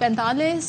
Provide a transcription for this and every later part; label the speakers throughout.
Speaker 1: 45,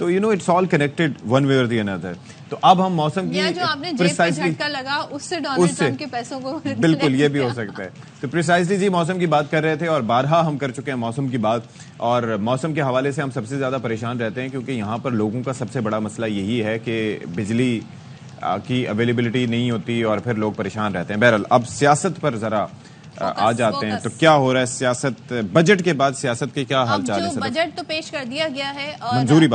Speaker 2: تو it's all connected one way اور the another. تو اب ہم موسم کی
Speaker 1: جو آپ نے جیب پہ جھٹکا لگا اس سے ڈونلڈ ٹرمپ کے پیسوں کو
Speaker 2: بالکل یہ بھی ہو سکتا ہے. تو پریسائزلی جی موسم کی بات کر رہے تھے اور بارہا ہم کر چکے ہیں موسم کی بات, اور موسم کے حوالے سے ہم سب سے زیادہ پریشان رہتے ہیں کیونکہ یہاں پر لوگوں کا سب سے بڑا مسئلہ یہی ہے کہ بجلی کی اویلیبلٹی نہیں ہوتی اور پھر لوگ پریشان رہتے ہیں. بہرحال اب سیاست پر ذرا آ جاتے ہیں. تو کیا ہو رہا ہے سیاست, بجٹ کے بعد سیاست کے کیا حال چال ہے؟
Speaker 1: بجٹ تو پیش کر دیا گیا ہے اور
Speaker 2: منظوری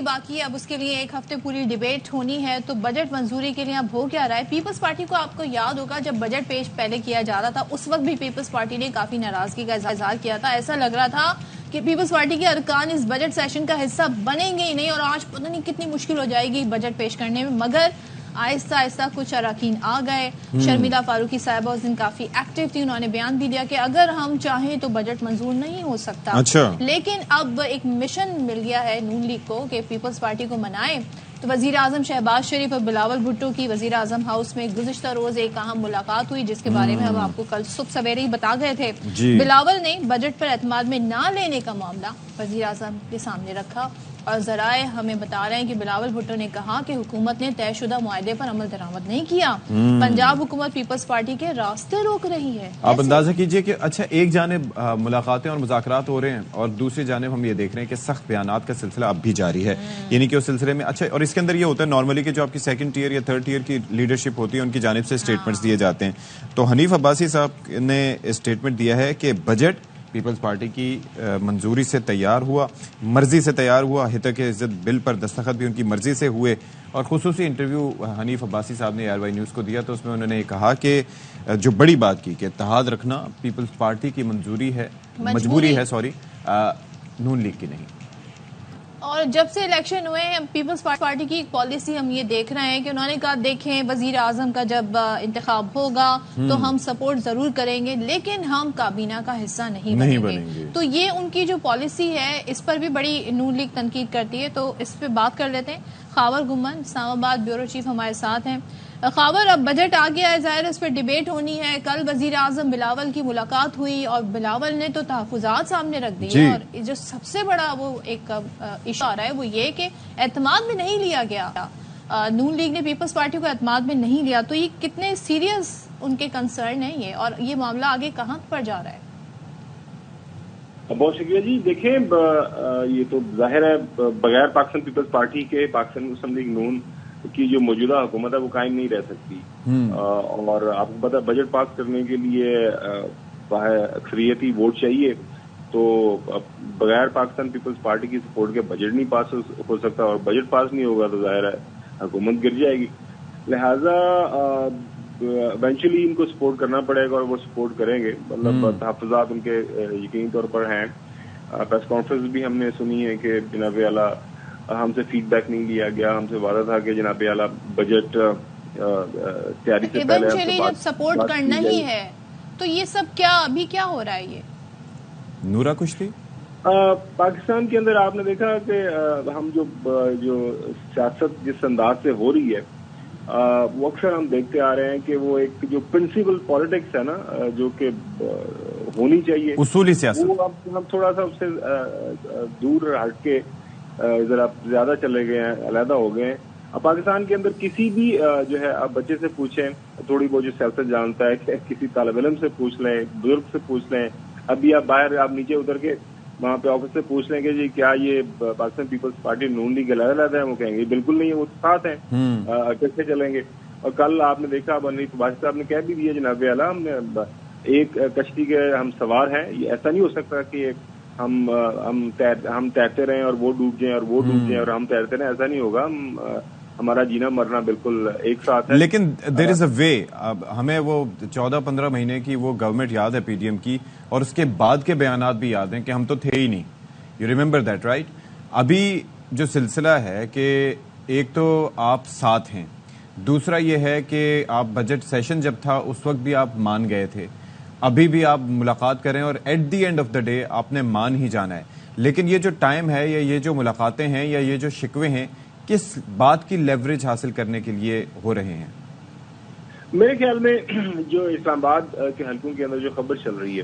Speaker 2: باقی
Speaker 1: ہے. اب اس کے لیے ایک ہفتے پوری ڈیبیٹ ہونی ہے. تو بجٹ منظوری کے لیے اب ہو کیا رہا ہے؟ پیپلز پارٹی کو آپ کو یاد ہوگا جب بجٹ پیش پہلے کیا جا رہا تھا اس وقت بھی پیپلز پارٹی نے کافی ناراضگی کا اظہار کیا تھا. ایسا لگ رہا تھا کہ پیپلز پارٹی کے ارکان اس بجٹ سیشن کا حصہ بنیں گے ہی نہیں اور آج پتہ نہیں کتنی مشکل ہو جائے گی بجٹ پیش کرنے میں. مگر آہستہ آہستہ کچھ اراکین آ گئے. شرمیلہ فاروقی صاحبہ اس دن کافی ایکٹیو تھی, انہوں نے بیان بھی دیا کہ اگر ہم چاہیں تو بجٹ منظور نہیں ہو سکتا. لیکن اب ایک مشن مل گیا ہے نون لیگ کو کہ پیپلز پارٹی کو منائے. تو وزیر اعظم شہباز شریف اور بلاول بھٹو کی وزیر اعظم ہاؤس میں گزشتہ روز ایک اہم ملاقات ہوئی جس کے بارے میں ہم آپ کو کل صبح سویرے ہی بتا گئے تھے. بلاول نے بجٹ پر اعتماد میں نہ لینے کا معاملہ وزیر اعظم کے سامنے رکھا اور ذرائع ہمیں بتا رہے ہیں کہ بلاول بھٹو نے کہا کہ حکومت نے طے شدہ معاہدے پر عمل درآمد نہیں کیا. پنجاب حکومت پیپلز پارٹی کے راستے روک رہی ہے. آپ
Speaker 2: اندازہ کیجئے کہ اچھا ایک جانب ملاقاتیں اور مذاکرات ہو رہے ہیں اور دوسری جانب ہم یہ دیکھ رہے ہیں کہ سخت بیانات کا سلسلہ اب بھی جاری ہے. یعنی کہ اس سلسلے میں اچھا, اور اس کے اندر یہ ہوتا ہے نارملی کہ جو آپ کی سیکنڈ ٹیئر یا تھرڈ ٹیئر کی لیڈرشپ ہوتی ہے ان کی جانب سے اسٹیٹمنٹس دیے جاتے ہیں. تو حنیف عباسی صاحب نے اسٹیٹمنٹ دیا ہے کہ بجٹ پیپلز پارٹی کی منظوری سے تیار ہوا, مرضی سے تیار ہوا. ہتک عزت بل پر دستخط بھی ان کی مرضی سے ہوئے. اور خصوصی انٹرویو حنیف عباسی صاحب نے ARY نیوز کو دیا تو اس میں انہوں نے یہ کہا کہ جو بڑی بات کی کہ اتحاد رکھنا پیپلز پارٹی کی مجبوری ہے نون لیگ کی نہیں.
Speaker 1: اور جب سے الیکشن ہوئے ہیں پیپلز پارٹی کی ایک پالیسی ہم یہ دیکھ رہے ہیں کہ انہوں نے کہا دیکھیں وزیر اعظم کا جب انتخاب ہوگا تو ہم سپورٹ ضرور کریں گے لیکن ہم کابینہ کا حصہ نہیں بنیں گے. تو یہ ان کی جو پالیسی ہے اس پر بھی بڑی نون لیگ تنقید کرتی ہے. تو اس پہ بات کر لیتے ہیں. خاور گمن اسلام آباد بیورو چیف ہمارے ساتھ ہیں. خاور, اب بجٹ آ گیا ہے, ظاہر اس پہ ڈیبیٹ ہونی ہے. کل وزیر اعظم بلاول کی ملاقات ہوئی اور بلاول نے تو تحفظات سامنے رکھ دیے اور جو سب سے بڑا وہ ایک ایشو آ رہا ہے وہ یہ کہ اعتماد میں نہیں لیا گیا. نون لیگ نے پیپلز پارٹی کو اعتماد میں نہیں لیا. تو یہ کتنے سیریس ان کے کنسرن ہیں یہ, اور یہ معاملہ آگے کہاں پر جا رہا ہے؟
Speaker 3: بہت شکریہ جی. دیکھیں یہ تو ظاہر ہے بغیر پاکستان پیپلز پارٹی کے پاکستان مسلم لیگ نون کی جو موجودہ حکومت ہے وہ قائم نہیں رہ سکتی. اور آپ کو پتا بجٹ پاس کرنے کے لیے اکثریتی ووٹ چاہیے. تو بغیر پاکستان پیپلز پارٹی کی سپورٹ کے بجٹ نہیں پاس ہو سکتا اور بجٹ پاس نہیں ہوگا تو ظاہر ہے حکومت گر جائے گی. لہذا ایونچولی ان کو سپورٹ کرنا پڑے گا اور وہ سپورٹ کریں گے. مطلب تحفظات ان کے یقینی طور پر ہیں. پریس کانفرنس بھی ہم نے سنی ہے کہ جناب اعلیٰ ہم سے فیڈ بیک نہیں لیا گیا. ہم سے وعدہ تھا کہ جناب اعلیٰ بجٹ تیاری سے پہلے
Speaker 1: جب سپورٹ کرنا ہی ہے تو یہ سب کیا ابھی کیا ہو رہا ہے؟ یہ
Speaker 2: نورا کچھ تھی
Speaker 3: پاکستان کے اندر آپ نے دیکھا کہ ہم جو سیاست جس انداز سے ہو رہی ہے وہ اکثر ہم دیکھتے آ رہے ہیں کہ وہ ایک جو پرنسپل پالیٹکس ہے نا جو کہ ہونی چاہیے
Speaker 2: اصولی سیاست,
Speaker 3: وہ ہم تھوڑا سا اس سے دور ہٹ کے ذرا زیادہ چلے گئے ہیں, علیحدہ ہو گئے ہیں. اب پاکستان کے اندر کسی بھی جو ہے آپ بچے سے پوچھیں تھوڑی بہت جو سیاست جانتا ہے کہ کسی طالب علم سے پوچھ لیں, بزرگ سے پوچھ لیں, ابھی آپ باہر آپ نیچے اتر کے وہاں پہ آفس سے پوچھ لیں گے جی کیا یہ پاکستان پیپلز پارٹی نون لیگ علیحدہ ہے, وہ کہیں گے بالکل نہیں ہے, وہ ساتھ ہیں, کیسے چلیں گے. اور کل آپ نے دیکھا حنیف عباسی صاحب نے کہہ بھی دیا جناب اعلیٰ ہم نے ایک کشتی کے ہم سوار ہیں. یہ ایسا نہیں ہو سکتا کہ ہم تیرتے رہیں اور وہ ڈوب جائیں اور وہ ڈوب جائیں اور ہم تیرتے رہیں, ایسا نہیں ہوگا. ہمارا جینا مرنا بالکل ایک ساتھ ہے.
Speaker 2: لیکن دیر از اے وے. ہمیں وہ 14-15 مہینے کی وہ گورنمنٹ یاد ہے PDM کی, اور اس کے بعد کے بیانات بھی یاد ہیں کہ ہم تو تھے ہی نہیں. You remember that right? ابھی جو سلسلہ ہے کہ ایک تو آپ ساتھ ہیں, دوسرا یہ ہے کہ آپ بجٹ سیشن جب تھا اس وقت بھی آپ مان گئے تھے, ابھی بھی آپ ملاقات کریں اور at the end of the day آپ نے مان ہی جانا ہے. لیکن یہ جو ٹائم ہے یا یہ جو ملاقاتیں ہیں یا یہ جو شکوے ہیں کس بات کی لیوریج حاصل کرنے کے لیے ہو رہے ہیں؟
Speaker 3: میرے خیال میں جو اسلام آباد کے حلقوں کے اندر جو خبر چل رہی ہے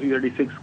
Speaker 3: 336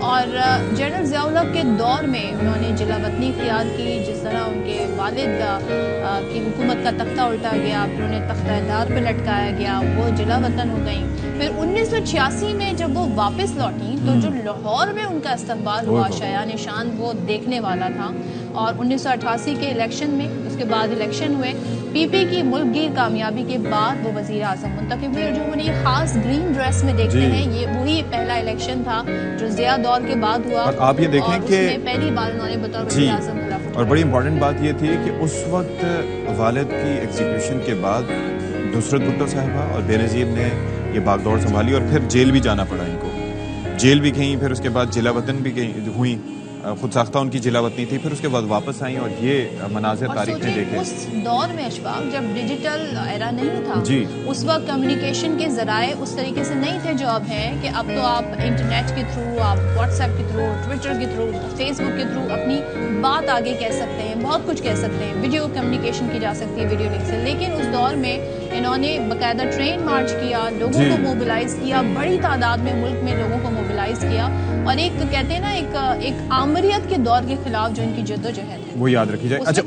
Speaker 1: اور جنرل ضیاء الحق کے دور میں انہوں نے جلا وطنی اختیار کی، جس طرح ان کے والد کی حکومت کا تختہ الٹا گیا، پھر انہیں تختہ دار پہ لٹکایا گیا، وہ جلا وطن ہو گئیں. پھر 1986 میں جب وہ واپس لوٹیں تو جو لاہور میں ان کا استقبال ہوا شایان شان وہ دیکھنے والا تھا. اور 1988 کے الیکشن میں، اس کے بعد الیکشن ہوئے، پی پی کی ملک گیر کامیابی کے بعد وہ وزیر اعظم منتخب ہوئے. اور جو ہم یہ خاص گرین ڈریس میں دیکھتے ہیں، یہ وہی پہلا الیکشن تھا جو ضیاء دور کے بعد ہوا.
Speaker 2: اور آپ یہ دیکھیں کہ
Speaker 1: پہلی بار انہوں نے بطور وزیر اعظم خلافت.
Speaker 2: اور بڑی امپورٹنٹ بات یہ تھی کہ اس وقت والد کی ایگزیکیوشن کے بعد نصرت بھٹو صاحبہ اور بے نظیر نے یہ باغ دوڑ سنبھالی، اور پھر جیل بھی جانا پڑا ان کو، جیل بھی گئیں، پھر اس کے بعد جلا وطن بھی ہوئیں، خود ساختہ ان کی جلا وطنی تھی، پھر اس کے بعد واپس آئیں. اور یہ مناظر تاریخ نے دیکھے.
Speaker 1: اس دور میں اشفاق جب ڈیجیٹل ایرا نہیں تھا،
Speaker 2: جی،
Speaker 1: اس وقت کمیونیکیشن کے ذرائع اس طریقے سے نہیں تھے جو اب ہیں، کہ اب تو آپ انٹرنیٹ کے تھرو، آپ واٹس ایپ کے تھرو، ٹویٹر کے تھرو، فیس بک کے تھرو اپنی بات آگے کہہ سکتے ہیں، بہت کچھ کہہ سکتے ہیں، ویڈیو کمیونیکیشن کی جا سکتی ہے ویڈیو لنک سے. لیکن اس دور میں انہوں نے باقاعدہ ٹرین مارچ کیا، لوگوں کو موبلائز کیا، بڑی تعداد میں ملک میں لوگوں کو موبلائز کیا، اور ایک کہتے ہیں نا ایک آمریت کے دور کے خلاف جو ان کی جد و جہد ہے
Speaker 2: وہ یاد رکھی جائے. اچھا،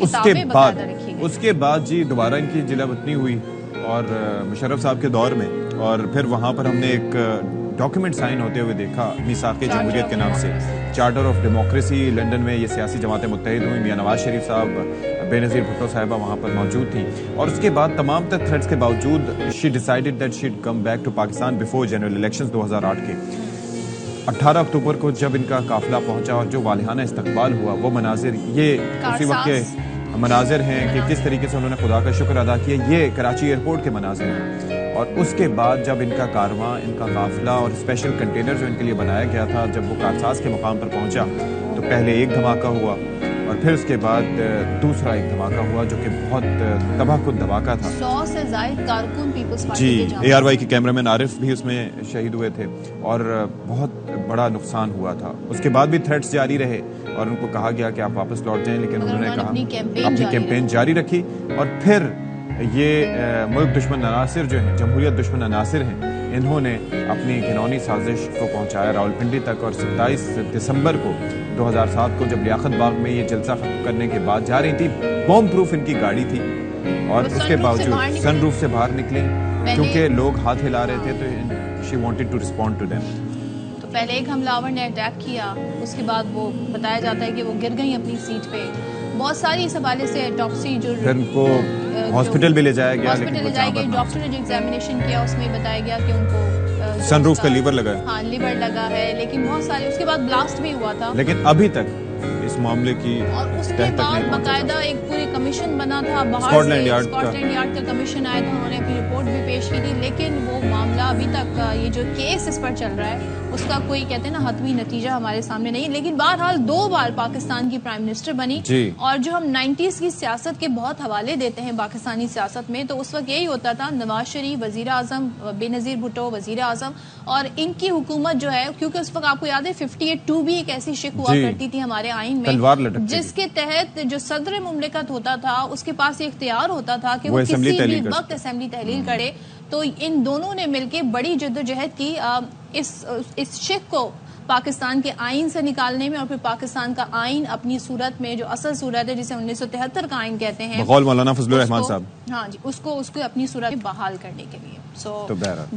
Speaker 2: اس کے بعد جی دوبارہ ان کی جلا وطنی ہوئی، اور مشرف صاحب کے دور میں، اور پھر وہاں پر ہم نے ایک ڈاکیومنٹ سائن ہوتے ہوئے دیکھا میثاق جمہوریت کے نام سے، چارٹر آف ڈیموکریسی. لنڈن میں یہ سیاسی جماعتیں متحد ہوئی، میاں نواز شریف صاحب، بے نظیر بھٹو صاحبہ وہاں پر موجود تھیں. اور اس کے بعد تمام تر تھریٹس کے باوجود she decided that she would come back to Pakistan before general elections 2008 کے. 18 اکتوبر کو جب ان کا قافلہ پہنچا اور جو والہانہ استقبال ہوا، وہ مناظر یہ اسی وقت کے مناظر ہیں کہ کس طریقے سے انہوں نے خدا کا شکر ادا کیا. یہ کراچی ایئرپورٹ کے مناظر ہیں. اور اس کے بعد جب ان کا کارواں، ان کا قافلہ اور اسپیشل کنٹینر جو ان کے لیے بنایا گیا تھا، جب وہ کارساز کے مقام پر پہنچا تو پہلے ایک دھماکہ ہوا، اور پھر اس کے بعد دوسرا ایک دھماکہ ہوا جو کہ بہت تباہ کن دھماکہ تھا.
Speaker 1: 100 سے زائد کارکن پیپلز پارٹی کے
Speaker 2: جی، ARY کے کیمرامین عارف بھی اس میں شہید ہوئے تھے، اور بہت بڑا نقصان ہوا تھا. اس کے بعد بھی تھریٹس جاری رہے، اور ان کو کہا گیا کہ آپ واپس لوٹ جائیں، لیکن انہوں نے کہا اپنی کیمپین جاری رکھی. اور پھر یہ ملک دشمن عناصر جو ہیں، جمہوریت دشمن عناصر ہیں، انہوں نے اپنی گھنونی سازش کو پہنچایا راولپنڈی تک. اور 27 دسمبر کو 2007 کو جب لیاقت باغ میں یہ جلسہ ختم کرنے کے بعد جا رہی تھی، بوم پروف ان کی گاڑی تھی، اور اس کے باوجود سن روف سے باہر نکلی کیونکہ لوگ ہاتھ ہلا رہے تھے، تو she wanted to respond to them.
Speaker 1: تو پہلے ایک حملہ آور نے اٹیک کیا، اس کے بعد وہ بتایا جاتا ہے کہ وہ گر گئیں اپنی سیٹ پہ. بہت ساری اس حوالے سے ٹاکسی جو
Speaker 2: ان کو ہاسپٹل بھی لے جایا گیا،
Speaker 1: ہاسپٹل لے جایا گیا. ڈاکٹر نے جو ایگزامینیشن کیا اس میں بتایا گیا کہ ان کو
Speaker 2: سن روف کا لیور لگا ہے.
Speaker 1: ہاں، لیور لگا ہے، لیکن بہت سارے اس کے بعد بلاسٹ بھی ہوا تھا.
Speaker 2: لیکن ابھی تک اس معاملے کی
Speaker 1: اور اس کے بعد باقاعدہ ایک پوری کمیشن بنا تھا باہر سے،
Speaker 2: اسکاٹ لینڈ یارڈ
Speaker 1: کا کمیشن آیا تھا، انہوں نے اپنی رپورٹ بھی پیش کی تھی. لیکن وہ معاملہ ابھی تک، یہ جو کیس اس پر چل رہا ہے، اس کا کوئی کہتے ہیں نا حتمی نتیجہ ہمارے سامنے نہیں. لیکن بہرحال 2 بار پاکستان کی پرائم منسٹر بنی. اور جو ہم 90s کی سیاست کے بہت حوالے دیتے ہیں پاکستانی سیاست میں، تو اس وقت یہی ہوتا تھا، نواز شریف وزیر اعظم، بے نظیر بھٹو وزیر اعظم، اور ان کی حکومت جو ہے، کیونکہ اس وقت آپ کو یاد ہے 58(2) بھی ایک ایسی شک ہوا کرتی تھی ہمارے آئین میں، جس کے تحت جو صدر مملکت ہوتا تھا اس کے پاس یہ اختیار ہوتا تھا کہ وہ کسی بھی وقت اسمبلی تحلیل کرے. تو ان دونوں نے مل کے بڑی جدوجہد کی اس شک کو پاکستان کے آئین سے نکالنے میں، اور پھر پاکستان کا آئین اپنی صورت میں جو اصل صورت ہے جسے 1973 کا آئین کہتے ہیں،
Speaker 2: بقول مولانا فضل الرحمان صاحب،
Speaker 1: ہاں جی، اس کو اپنی صورت میں بحال کرنے کے لیے.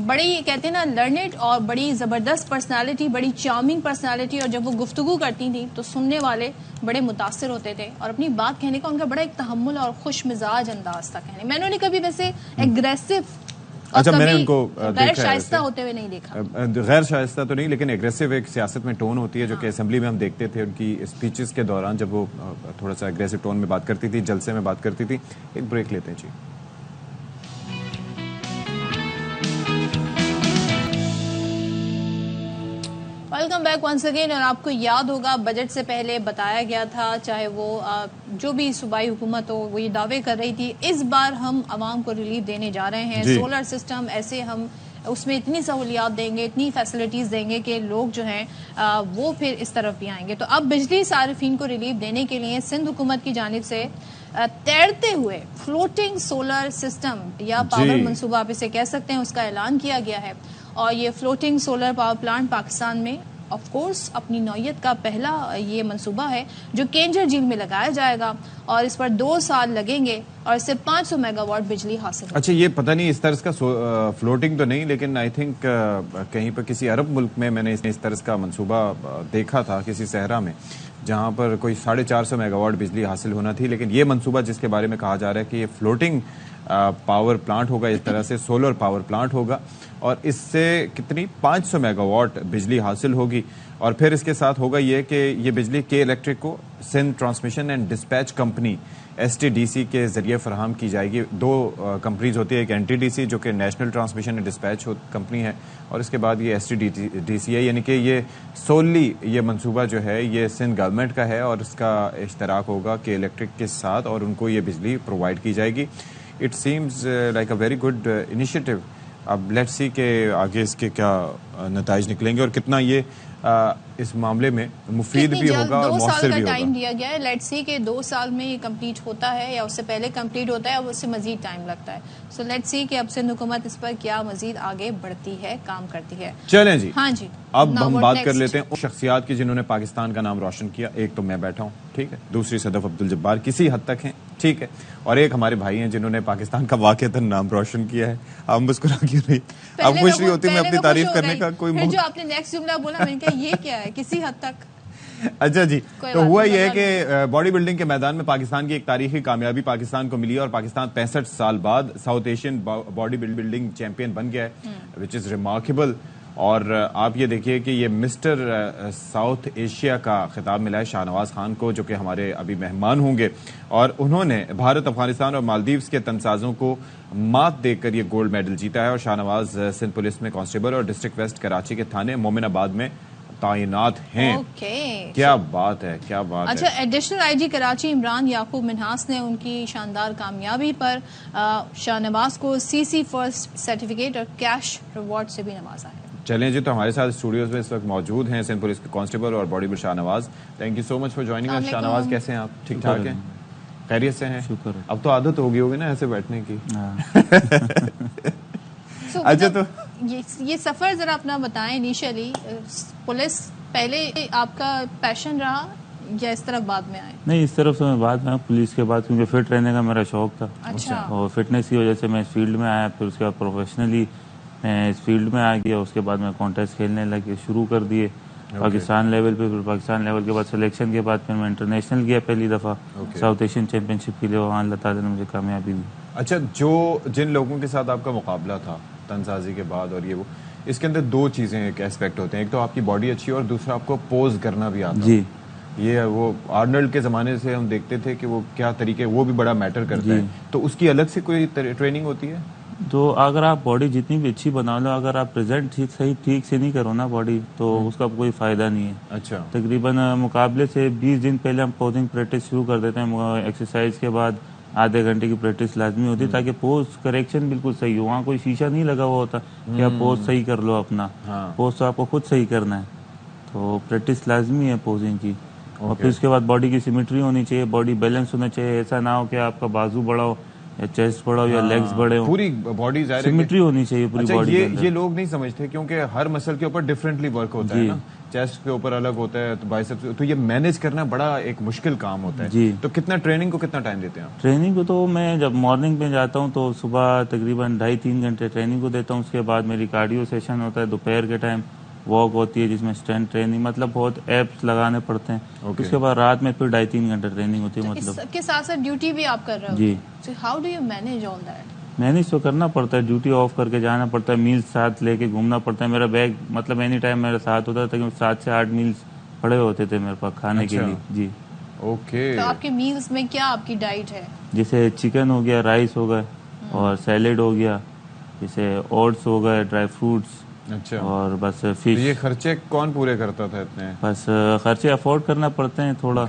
Speaker 1: بڑی کہتے ہیں نا لرنڈ اور بڑی زبردست پرسنالٹی، بڑی چارمنگ پرسنالٹی. اور جب وہ گفتگو کرتی تھیں تو سننے والے بڑے متاثر ہوتے تھے، اور اپنی بات کہنے کا ان کا بڑا ایک تحمل اور خوش مزاج انداز تھا کہنے میں. نے کبھی ویسے ایگریسو،
Speaker 2: اچھا میں نے ان کو
Speaker 1: غیر شائستہ ہوتے ہوئے نہیں دیکھا.
Speaker 2: غیر شائستہ تو نہیں، لیکن ایگریسو ایک سیاست میں ٹون ہوتی ہے جو کہ اسمبلی میں ہم دیکھتے تھے ان کی اسپیچز کے دوران، جب وہ تھوڑا سا ایگریسو ٹون میں بات کرتی تھی، جلسے میں بات کرتی تھی. ایک بریک لیتے ہیں جی.
Speaker 1: Welcome back once again. اور آپ کو یاد ہوگا بجٹ سے پہلے بتایا گیا تھا، چاہے وہ جو بھی صوبائی حکومت ہو، وہ یہ دعوے کر رہی تھی اس بار ہم عوام کو ریلیف دینے جا رہے ہیں. سولر سسٹم ایسے ہم اس میں اتنی سہولیات دیں گے، اتنی فیسلٹیز دیں گے کہ لوگ جو ہیں وہ پھر اس طرف بھی آئیں گے. تو اب بجلی صارفین کو ریلیف دینے کے لیے سندھ حکومت کی جانب سے تیرتے ہوئے فلوٹنگ سولر سسٹم یا پاور منصوبہ آپ اسے کہہ سکتے ہیں، اس کا اعلان کیا گیا ہے. اور یہ floating solar power plant Pakistan میں آف کورس اپنی نوعیت کا پہلا یہ منصوبہ ہے جو کینجر جھیل میں لگایا جائے گا اور اس پر 2 سال لگیں گے اور اس سے 500 میگا واٹ بجلی حاصل ہوگی.
Speaker 2: اچھا یہ پتہ نہیں اس طرز کا فلوٹنگ تو نہیں، لیکن آئی تھنک کہیں پر کسی عرب ملک میں نے اس طرز کا منصوبہ دیکھا تھا کسی صحرا میں جہاں پر کوئی 450 میگا واٹ بجلی حاصل ہونا تھی. لیکن یہ منصوبہ جس کے بارے میں کہا جا رہا ہے کہ یہ فلوٹنگ پاور پلانٹ ہوگا، اس طرح سے سولر پاور پلانٹ ہوگا اور اس سے کتنی 500 میگا واٹ بجلی حاصل ہوگی. اور پھر اس کے ساتھ ہوگا یہ کہ یہ بجلی کے الیکٹرک کو Sindh transmission and dispatch company STDC کے ذریعے فراہم کی جائے گی. 2 کمپنیز ہوتی ہے، ایک NTDC جو کہ national transmission and dispatch company ہے اور اس کے بعد یہ STDC ہے. یعنی کہ یہ سوللی یہ منصوبہ جو ہے یہ سندھ گورنمنٹ کا ہے اور اس کا اشتراک ہوگا کہ الیکٹرک کے ساتھ اور ان کو یہ بجلی پرووائڈ کی جائے گی. It seems like a very good initiative. اب لیٹس سی کہ آگے اس کے کیا نتائج نکلیں گے اور کتنا یہ اس معاملے میں مفید بھی ہوگا اور مؤثر بھی ہوگا.
Speaker 1: 2 سال کا ٹائم دیا گیا ہے. لیٹس سی کہ 2 سال میں یہ کمپلیٹ ہوتا ہے یا اس سے پہلے کمپلیٹ ہوتا ہے اور اس سے مزید ٹائم لگتا ہے. سو لیٹس سی کہ اب سندھ حکومت اس پر کیا مزید آگے بڑھتی ہے، کام کرتی ہے.
Speaker 2: چلیں جی،
Speaker 1: ہاں جی،
Speaker 2: اب ہم بات کر لیتے ہیں ان شخصیات کی جنہوں نے پاکستان کا نام روشن کیا. ایک تو میں بیٹھا ہوں، ٹھیک ہے، دوسری صدف عبدالجبار کسی حد تک ہیں، ٹھیک ہے، اور ایک ہمارے بھائی ہیں جنہوں نے پاکستان کا واقعتاً نام روشن کیا ہے. اب مسکرا کیوں رہی؟ اب خوش نہیں ہوتی میں اپنی تعریف کرنے کا کوئی
Speaker 1: جو آپ نے نیکسٹ جملہ بولا میں نے کہا یہ کیا ہے کسی حد تک.
Speaker 2: اچھا جی، تو ہوا یہ ہے کہ باڈی بلڈنگ کے میدان میں پاکستان کی ایک تاریخی کامیابی پاکستان کو ملی اور پاکستان 65 سال بعد South Asian body building champion بن گیا ہے، وچ از ریمارکیبل. اور آپ یہ دیکھیے کہ یہ مسٹر ساؤتھ ایشیا کا خطاب ملا ہے شاہنواز خان کو جو کہ ہمارے ابھی مہمان ہوں گے، اور انہوں نے بھارت، افغانستان اور مالدیوز کے تنازعوں کو مات دے کر یہ گولڈ میڈل جیتا ہے. اور شاہنواز سندھ پولیس میں کانسٹیبل اور ڈسٹرکٹ ویسٹ کراچی کے تھانے مومن آباد میں تعینات ہیں. کیا بات ہے، کیا بات ہے.
Speaker 1: اچھا، ایڈیشنل IG کراچی عمران یعقوب منہاس نے ان کی شاندار کامیابی پر شاہنواز کو CC فرسٹ سرٹیفکیٹ اور کیش ریوارڈ سے بھی نوازا ہے.
Speaker 2: چلیں جی، تو ہمارے ساتھ اسٹوڈیوز میں اس وقت موجود ہیں سندھ پولیس کے کانسٹیبل اور body builder Shahnawaz. Thank you so much for joining us. Shahnawaz کیسے ہیں آپ؟ ٹھیک ٹھاک ہیں، خیریت سے ہیں؟
Speaker 4: شکر.
Speaker 2: اب تو عادت ہوگی نا ایسے بیٹھنے کی. اچھا، تو
Speaker 1: یہ سفر ذرا اپنا بتائیں. انیشلی پولیس پہلے آپ کا پیشن رہا یا اس طرف بعد میں آئے؟
Speaker 4: نہیں، اس طرف سے میں بعد میں پولیس کے بعد، کیونکہ فٹ رہنے کا میرا شوق تھا.
Speaker 1: اچھا.
Speaker 4: اور فٹنس کی وجہ سے میں اس فیلڈ میں آیا. پھر اس کے بعد پروفیشنلی میں اس فیلڈ میں آ گیا. اس کے بعد میں کانٹیسٹ کھیلنے لگے، شروع کر دیے پاکستان لیول پہ. پھر پاکستان لیول کے بعد سلیکشن کے بعد پھر میں انٹرنیشنل گیا پہلی دفعہ ساؤتھ ایشین چیمپئن شپ کے لیے. وہاں اللہ تعالیٰ نے مجھے کامیابی دی.
Speaker 2: اچھا، جن لوگوں کے ساتھ آپ کا مقابلہ تھا تنسازی کے بعد اور یہ وہ، اس کے اندر 2 چیزیں ایک ایسپیکٹ ہوتے ہیں. ایک تو آپ کی باڈی اچھی ہے اور دوسرا آپ کو پوز کرنا بھی آتا ہے.
Speaker 4: جی،
Speaker 2: یہ وہ آرنلڈ کے زمانے سے ہم دیکھتے تھے کہ وہ کیا طریقے، وہ بھی بڑا میٹر کرتا ہے. تو اس کی الگ سے کوئی ٹریننگ ہوتی ہے؟
Speaker 4: تو اگر آپ باڈی جتنی بھی اچھی بنا لو، اگر آپ پریزنٹ ٹھیک سے نہیں کرو نا باڈی، تو اس کا کوئی فائدہ نہیں ہے.
Speaker 2: اچھا.
Speaker 4: تقریباً مقابلے سے 20 دن پہلے ہم پوزنگ پریکٹس شروع کر دیتے ہیں. ایکسرسائز کے بعد آدھے گھنٹے کی پریکٹس لازمی ہوتی ہے تاکہ پوز کریکشن بالکل صحیح ہو. وہاں کوئی شیشہ نہیں لگا ہوا ہوتا کہ آپ پوز صحیح کر لو اپنا. پوز تو آپ کو خود صحیح کرنا ہے. تو پریکٹس لازمی ہے پوزنگ کی. اور پھر اس کے بعد باڈی کی سیمیٹری ہونی چاہیے، باڈی بیلنس ہونا چاہیے. ایسا نہ ہو کہ آپ کا بازو بڑا ہو یا چیسٹ بڑا ہو یا لیگز بڑے ہو.
Speaker 2: پوری باڈی
Speaker 4: سیمیٹری ہونی چاہیے پوری باڈی.
Speaker 2: یہ لوگ نہیں سمجھتے کیونکہ ہر مسل کے اوپر ڈفرینٹلی ورک ہوتا ہے نا. چیسٹ کے اوپر الگ ہوتا ہے، تو بائسیپس، تو یہ مینیج کرنا بڑا ایک مشکل کام ہوتا ہے.
Speaker 4: جی.
Speaker 2: تو کتنا ٹریننگ کو کتنا ٹائم دیتے ہیں آپ؟
Speaker 4: ٹریننگ کو تو میں جب مارننگ میں جاتا ہوں تو صبح تقریباً 2.5-3 گھنٹے ٹریننگ کو دیتا ہوں. اس کے بعد میری کارڈیو سیشن ہوتا ہے. دوپہر کے ٹائم واک ہوتی ہے جس میں اسٹرینتھ ٹریننگ، مطلب بہت ایپس لگانے پڑتے ہیں. اس کے بعد رات میں پھر 2.5-3 گھنٹے ٹریننگ ہوتی ہے. مطلب
Speaker 1: اس کے ساتھ ساتھ ڈیوٹی بھی آپ کر رہے ہو؟
Speaker 4: جی.
Speaker 1: How do you manage all that?
Speaker 4: Manage تو کرنا پڑتا ہے، ڈیوٹی آف کر کے جانا پڑتا ہے. میلز ساتھ لے کے گھومنا پڑتا ہے. میرا بیگ مطلب اینی ٹائم میرے ساتھ ہوتا تھا کہ 7 سے 8 میلز پڑے ہوتے تھے میرے پاس کھانے کے لیے. جی.
Speaker 2: اوکے.
Speaker 1: تو آپ کے میلز میں کیا آپ کی ڈائٹ ہے؟
Speaker 4: جیسے چکن ہو گیا، رائس ہو گئے اور سیلیڈ ہو گیا، جیسے اوٹس ہو گئے، ڈرائی فروٹس.
Speaker 2: اچھا.
Speaker 4: اور بس فش.
Speaker 2: یہ خرچے کون پورے کرتا تھا اتنے؟
Speaker 4: بس خرچے افورڈ کرنا پڑتے ہیں تھوڑا.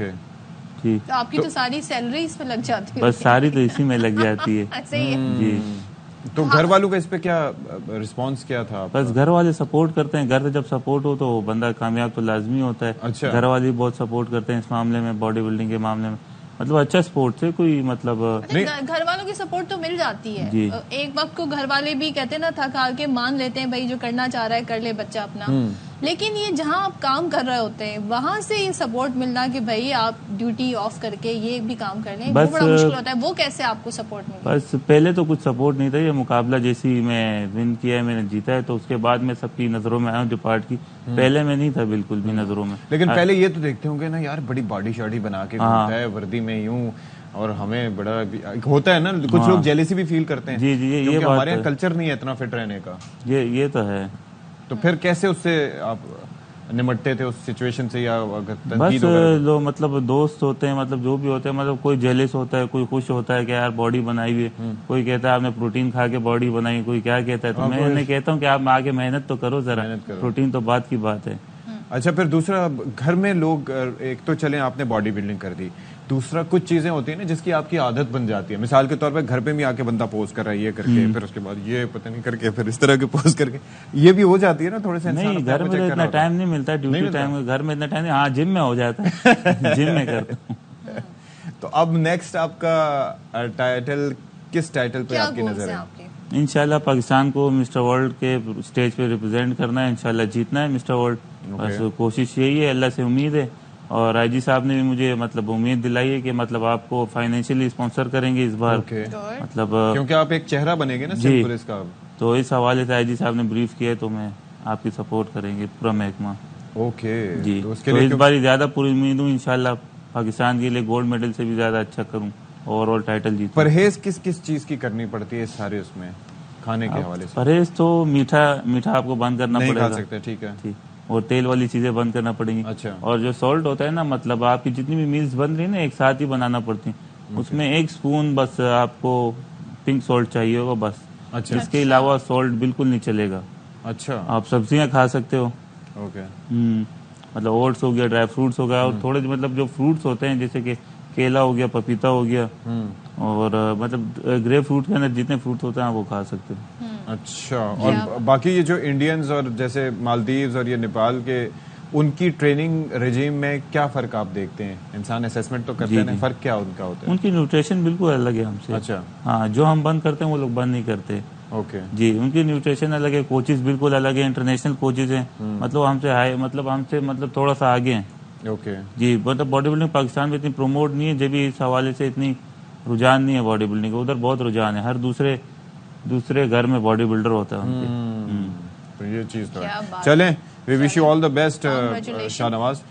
Speaker 4: جی.
Speaker 1: تو آپ کی تو ساری سیلری اس میں لگ جاتی ہے؟
Speaker 4: بس ساری تو اسی میں لگ جاتی ہے.
Speaker 1: ایسے ہی ہے.
Speaker 4: جی.
Speaker 2: تو گھر والوں کا اس پہ کیا رسپانس کیا تھا؟
Speaker 4: بس گھر والے سپورٹ کرتے ہیں. گھر سے جب سپورٹ ہو تو بندہ کامیاب تو لازمی ہوتا ہے.
Speaker 2: اچھا.
Speaker 4: گھر والے بہت سپورٹ کرتے ہیں اس معاملے میں، باڈی بلڈنگ کے معاملے میں. مطلب اچھا سپورٹ سے کوئی مطلب
Speaker 1: گھر والوں کی سپورٹ تو مل جاتی ہے. ایک وقت کو گھر والے بھی کہتے ہیں نا، تھک ہار کے مان لیتے ہیں بھائی جو کرنا چاہ رہا ہے کر لے بچہ اپنا. لیکن یہ جہاں آپ کام کر رہے ہوتے ہیں وہاں سے یہ سپورٹ ملنا کہ بھائی آپ ڈیوٹی آف کر کے یہ بھی کام کر لیں، وہ بڑا مشکل ہوتا ہے، وہ کیسے آپ کو سپورٹ ملتا ہے؟
Speaker 4: بس پہلے تو کچھ سپورٹ نہیں تھا، یہ مقابلہ جیسی میں ون کیا ہے، میں نے جیتا ہے، تو اس کے بعد میں سب کی نظروں میں آیا ہوں ڈپارٹ کی، پہلے میں نہیں تھا بالکل بھی نظروں میں.
Speaker 2: لیکن پہلے یہ تو دیکھتے ہوں گے نا یار بڑی باڈی شاڈی بنا کے گھومتا ہے وردی میں یوں، اور ہمیں بڑا ہوتا ہے نا، کچھ لوگ جیلیسی بھی فیل کرتے ہیں
Speaker 4: جی یہ
Speaker 2: کیونکہ ہمارے یہاں کلچر نہیں ہے اتنا فٹ رہنے کا.
Speaker 4: یہ تو ہے.
Speaker 2: تو پھر کیسے اس سے آپ نمٹتے تھے اس سچویشن سے؟ یا
Speaker 4: بس جو مطلب دوست ہوتے ہیں، مطلب جو بھی ہوتے ہیں، مطلب کوئی جیلس ہوتا ہے، کوئی خوش ہوتا ہے کہ یار باڈی بنائی ہوئی ہے، کوئی کہتا ہے آپ نے پروٹین کھا کے باڈی بنائی، کوئی کیا کہتا ہے. تو میں انہیں کہتا ہوں کہ آپ آگے محنت تو کرو ذرا، پروٹین تو بعد کی بات ہے.
Speaker 2: اچھا پھر دوسرا، گھر میں لوگ، ایک تو چلیں آپ نے باڈی بلڈنگ کر دی، دوسرا کچھ چیزیں ہوتی ہیں نا جس کی آپ کی عادت بن جاتی ہے. مثال کے طور پہ گھر پہ بھی آ کے بندہ پوز کر رہا ہے یہ کر کے، پھر اس کے بعد یہ پتہ نہیں کر کے، پھر اس طرح کے پوز کر کے، یہ بھی ہو جاتی ہے نا تھوڑے سے.
Speaker 4: نہیں گھر میں اتنا ٹائم نہیں ملتا، ڈیوٹی ٹائم گھر میں اتنا ٹائم نہیں. ہاں جم میں ہو جاتا ہے، جم میں کرتا ہوں.
Speaker 2: تو اب نیکسٹ آپ کا ٹائٹل، کس ٹائٹل پہ آپ کی نظر ہے؟
Speaker 4: انشاءاللہ پاکستان کو مسٹر ورلڈ کے اسٹیج پہ ریپرزینٹ کرنا ہے، انشاءاللہ جیتنا ہے مسٹر ورلڈ. بس کوشش یہی ہے، اللہ سے امید ہے. اور آئی جی صاحب نے بھی مجھے مطلب امید دلائی ہے کہ مطلب آپ کو فائنینشلی اسپانسر کریں گے اس بار، مطلب
Speaker 2: کیونکہ آپ ایک چہرہ بنے گے نا سندھ پولیس کا.
Speaker 4: تو اس حوالے سے آئی جی صاحب نے بریف کیا ہے، تو میں آپ کی سپورٹ کریں گے پورا محکمہ.
Speaker 2: اوکے
Speaker 4: جی، تو اس بار زیادہ پوری امید ہوں انشاءاللہ پاکستان کے لیے گولڈ میڈل سے بھی زیادہ اچھا کروں، اوور آل ٹائٹل جیتوں.
Speaker 2: پرہیز کس کس چیز کی کرنی پڑتی ہے سارے اس میں کھانے کے حوالے سے؟
Speaker 4: پرہیز تو میٹھا آپ کو بند کرنا پڑے گا،
Speaker 2: نہیں کھا سکتے، ٹھیک ہے،
Speaker 4: اور تیل والی چیزیں بند کرنا پڑیں گی.
Speaker 2: اچھا. اور
Speaker 4: جو سالٹ ہوتا ہے نا، مطلب آپ کی جتنی بھی میلز بن رہی ہیں نا ایک ساتھ ہی بنانا پڑتی ہیں، اس میں 1 اسپون بس آپ کو پنک سالٹ چاہیے ہوگا بس. اچھا. اس کے علاوہ سالٹ بالکل نہیں چلے گا.
Speaker 2: اچھا.
Speaker 4: آپ سبزیاں کھا سکتے ہو.
Speaker 2: اوکے.
Speaker 4: مطلب اوٹس ہو گیا، ڈرائی فروٹس ہو گیا، اور تھوڑے مطلب جو فروٹس ہوتے ہیں جیسے کہ کیلا ہو گیا، پپیتا ہو گیا، اور مطلب گریپ فروٹ کے اندر جتنے فروٹ ہوتے ہیں آپ وہ کھا سکتے ہیں.
Speaker 2: اچھا. اور باقی یہ جو انڈینز اور جیسے مالدیوز اور یہ نیپال کے، ان کی ٹریننگ رجیم میں کیا فرق آپ دیکھتے ہیں؟ انسان اسیسمنٹ تو کرتے ہیں، فرق کیا ان کا ہوتا ہے؟
Speaker 4: ان کی نیوٹریشن بالکل الگ ہے ہم سے.
Speaker 2: اچھا.
Speaker 4: ہاں، جو ہم بند کرتے ہیں وہ لوگ بند نہیں کرتے.
Speaker 2: اوکے.
Speaker 4: جی، ان کی نیوٹریشن الگ ہے، کوچز بالکل الگ ہیں، انٹرنیشنل کوچز ہیں، مطلب ہم سے مطلب تھوڑا سا آگے ہیں.
Speaker 2: اوکے.
Speaker 4: جی، مطلب باڈی بلڈنگ پاکستان میں اتنی پروموٹ نہیں ہے، جب بھی اس حوالے سے اتنی رجحان نہیں ہے باڈی بلڈنگ کا. ادھر بہت رجحان ہے، ہر دوسرے گھر میں باڈی بلڈر ہوتا ہے.
Speaker 2: تو یہ چیز تو ہے. چلیں، وی wish you all the best Shah Nawaz,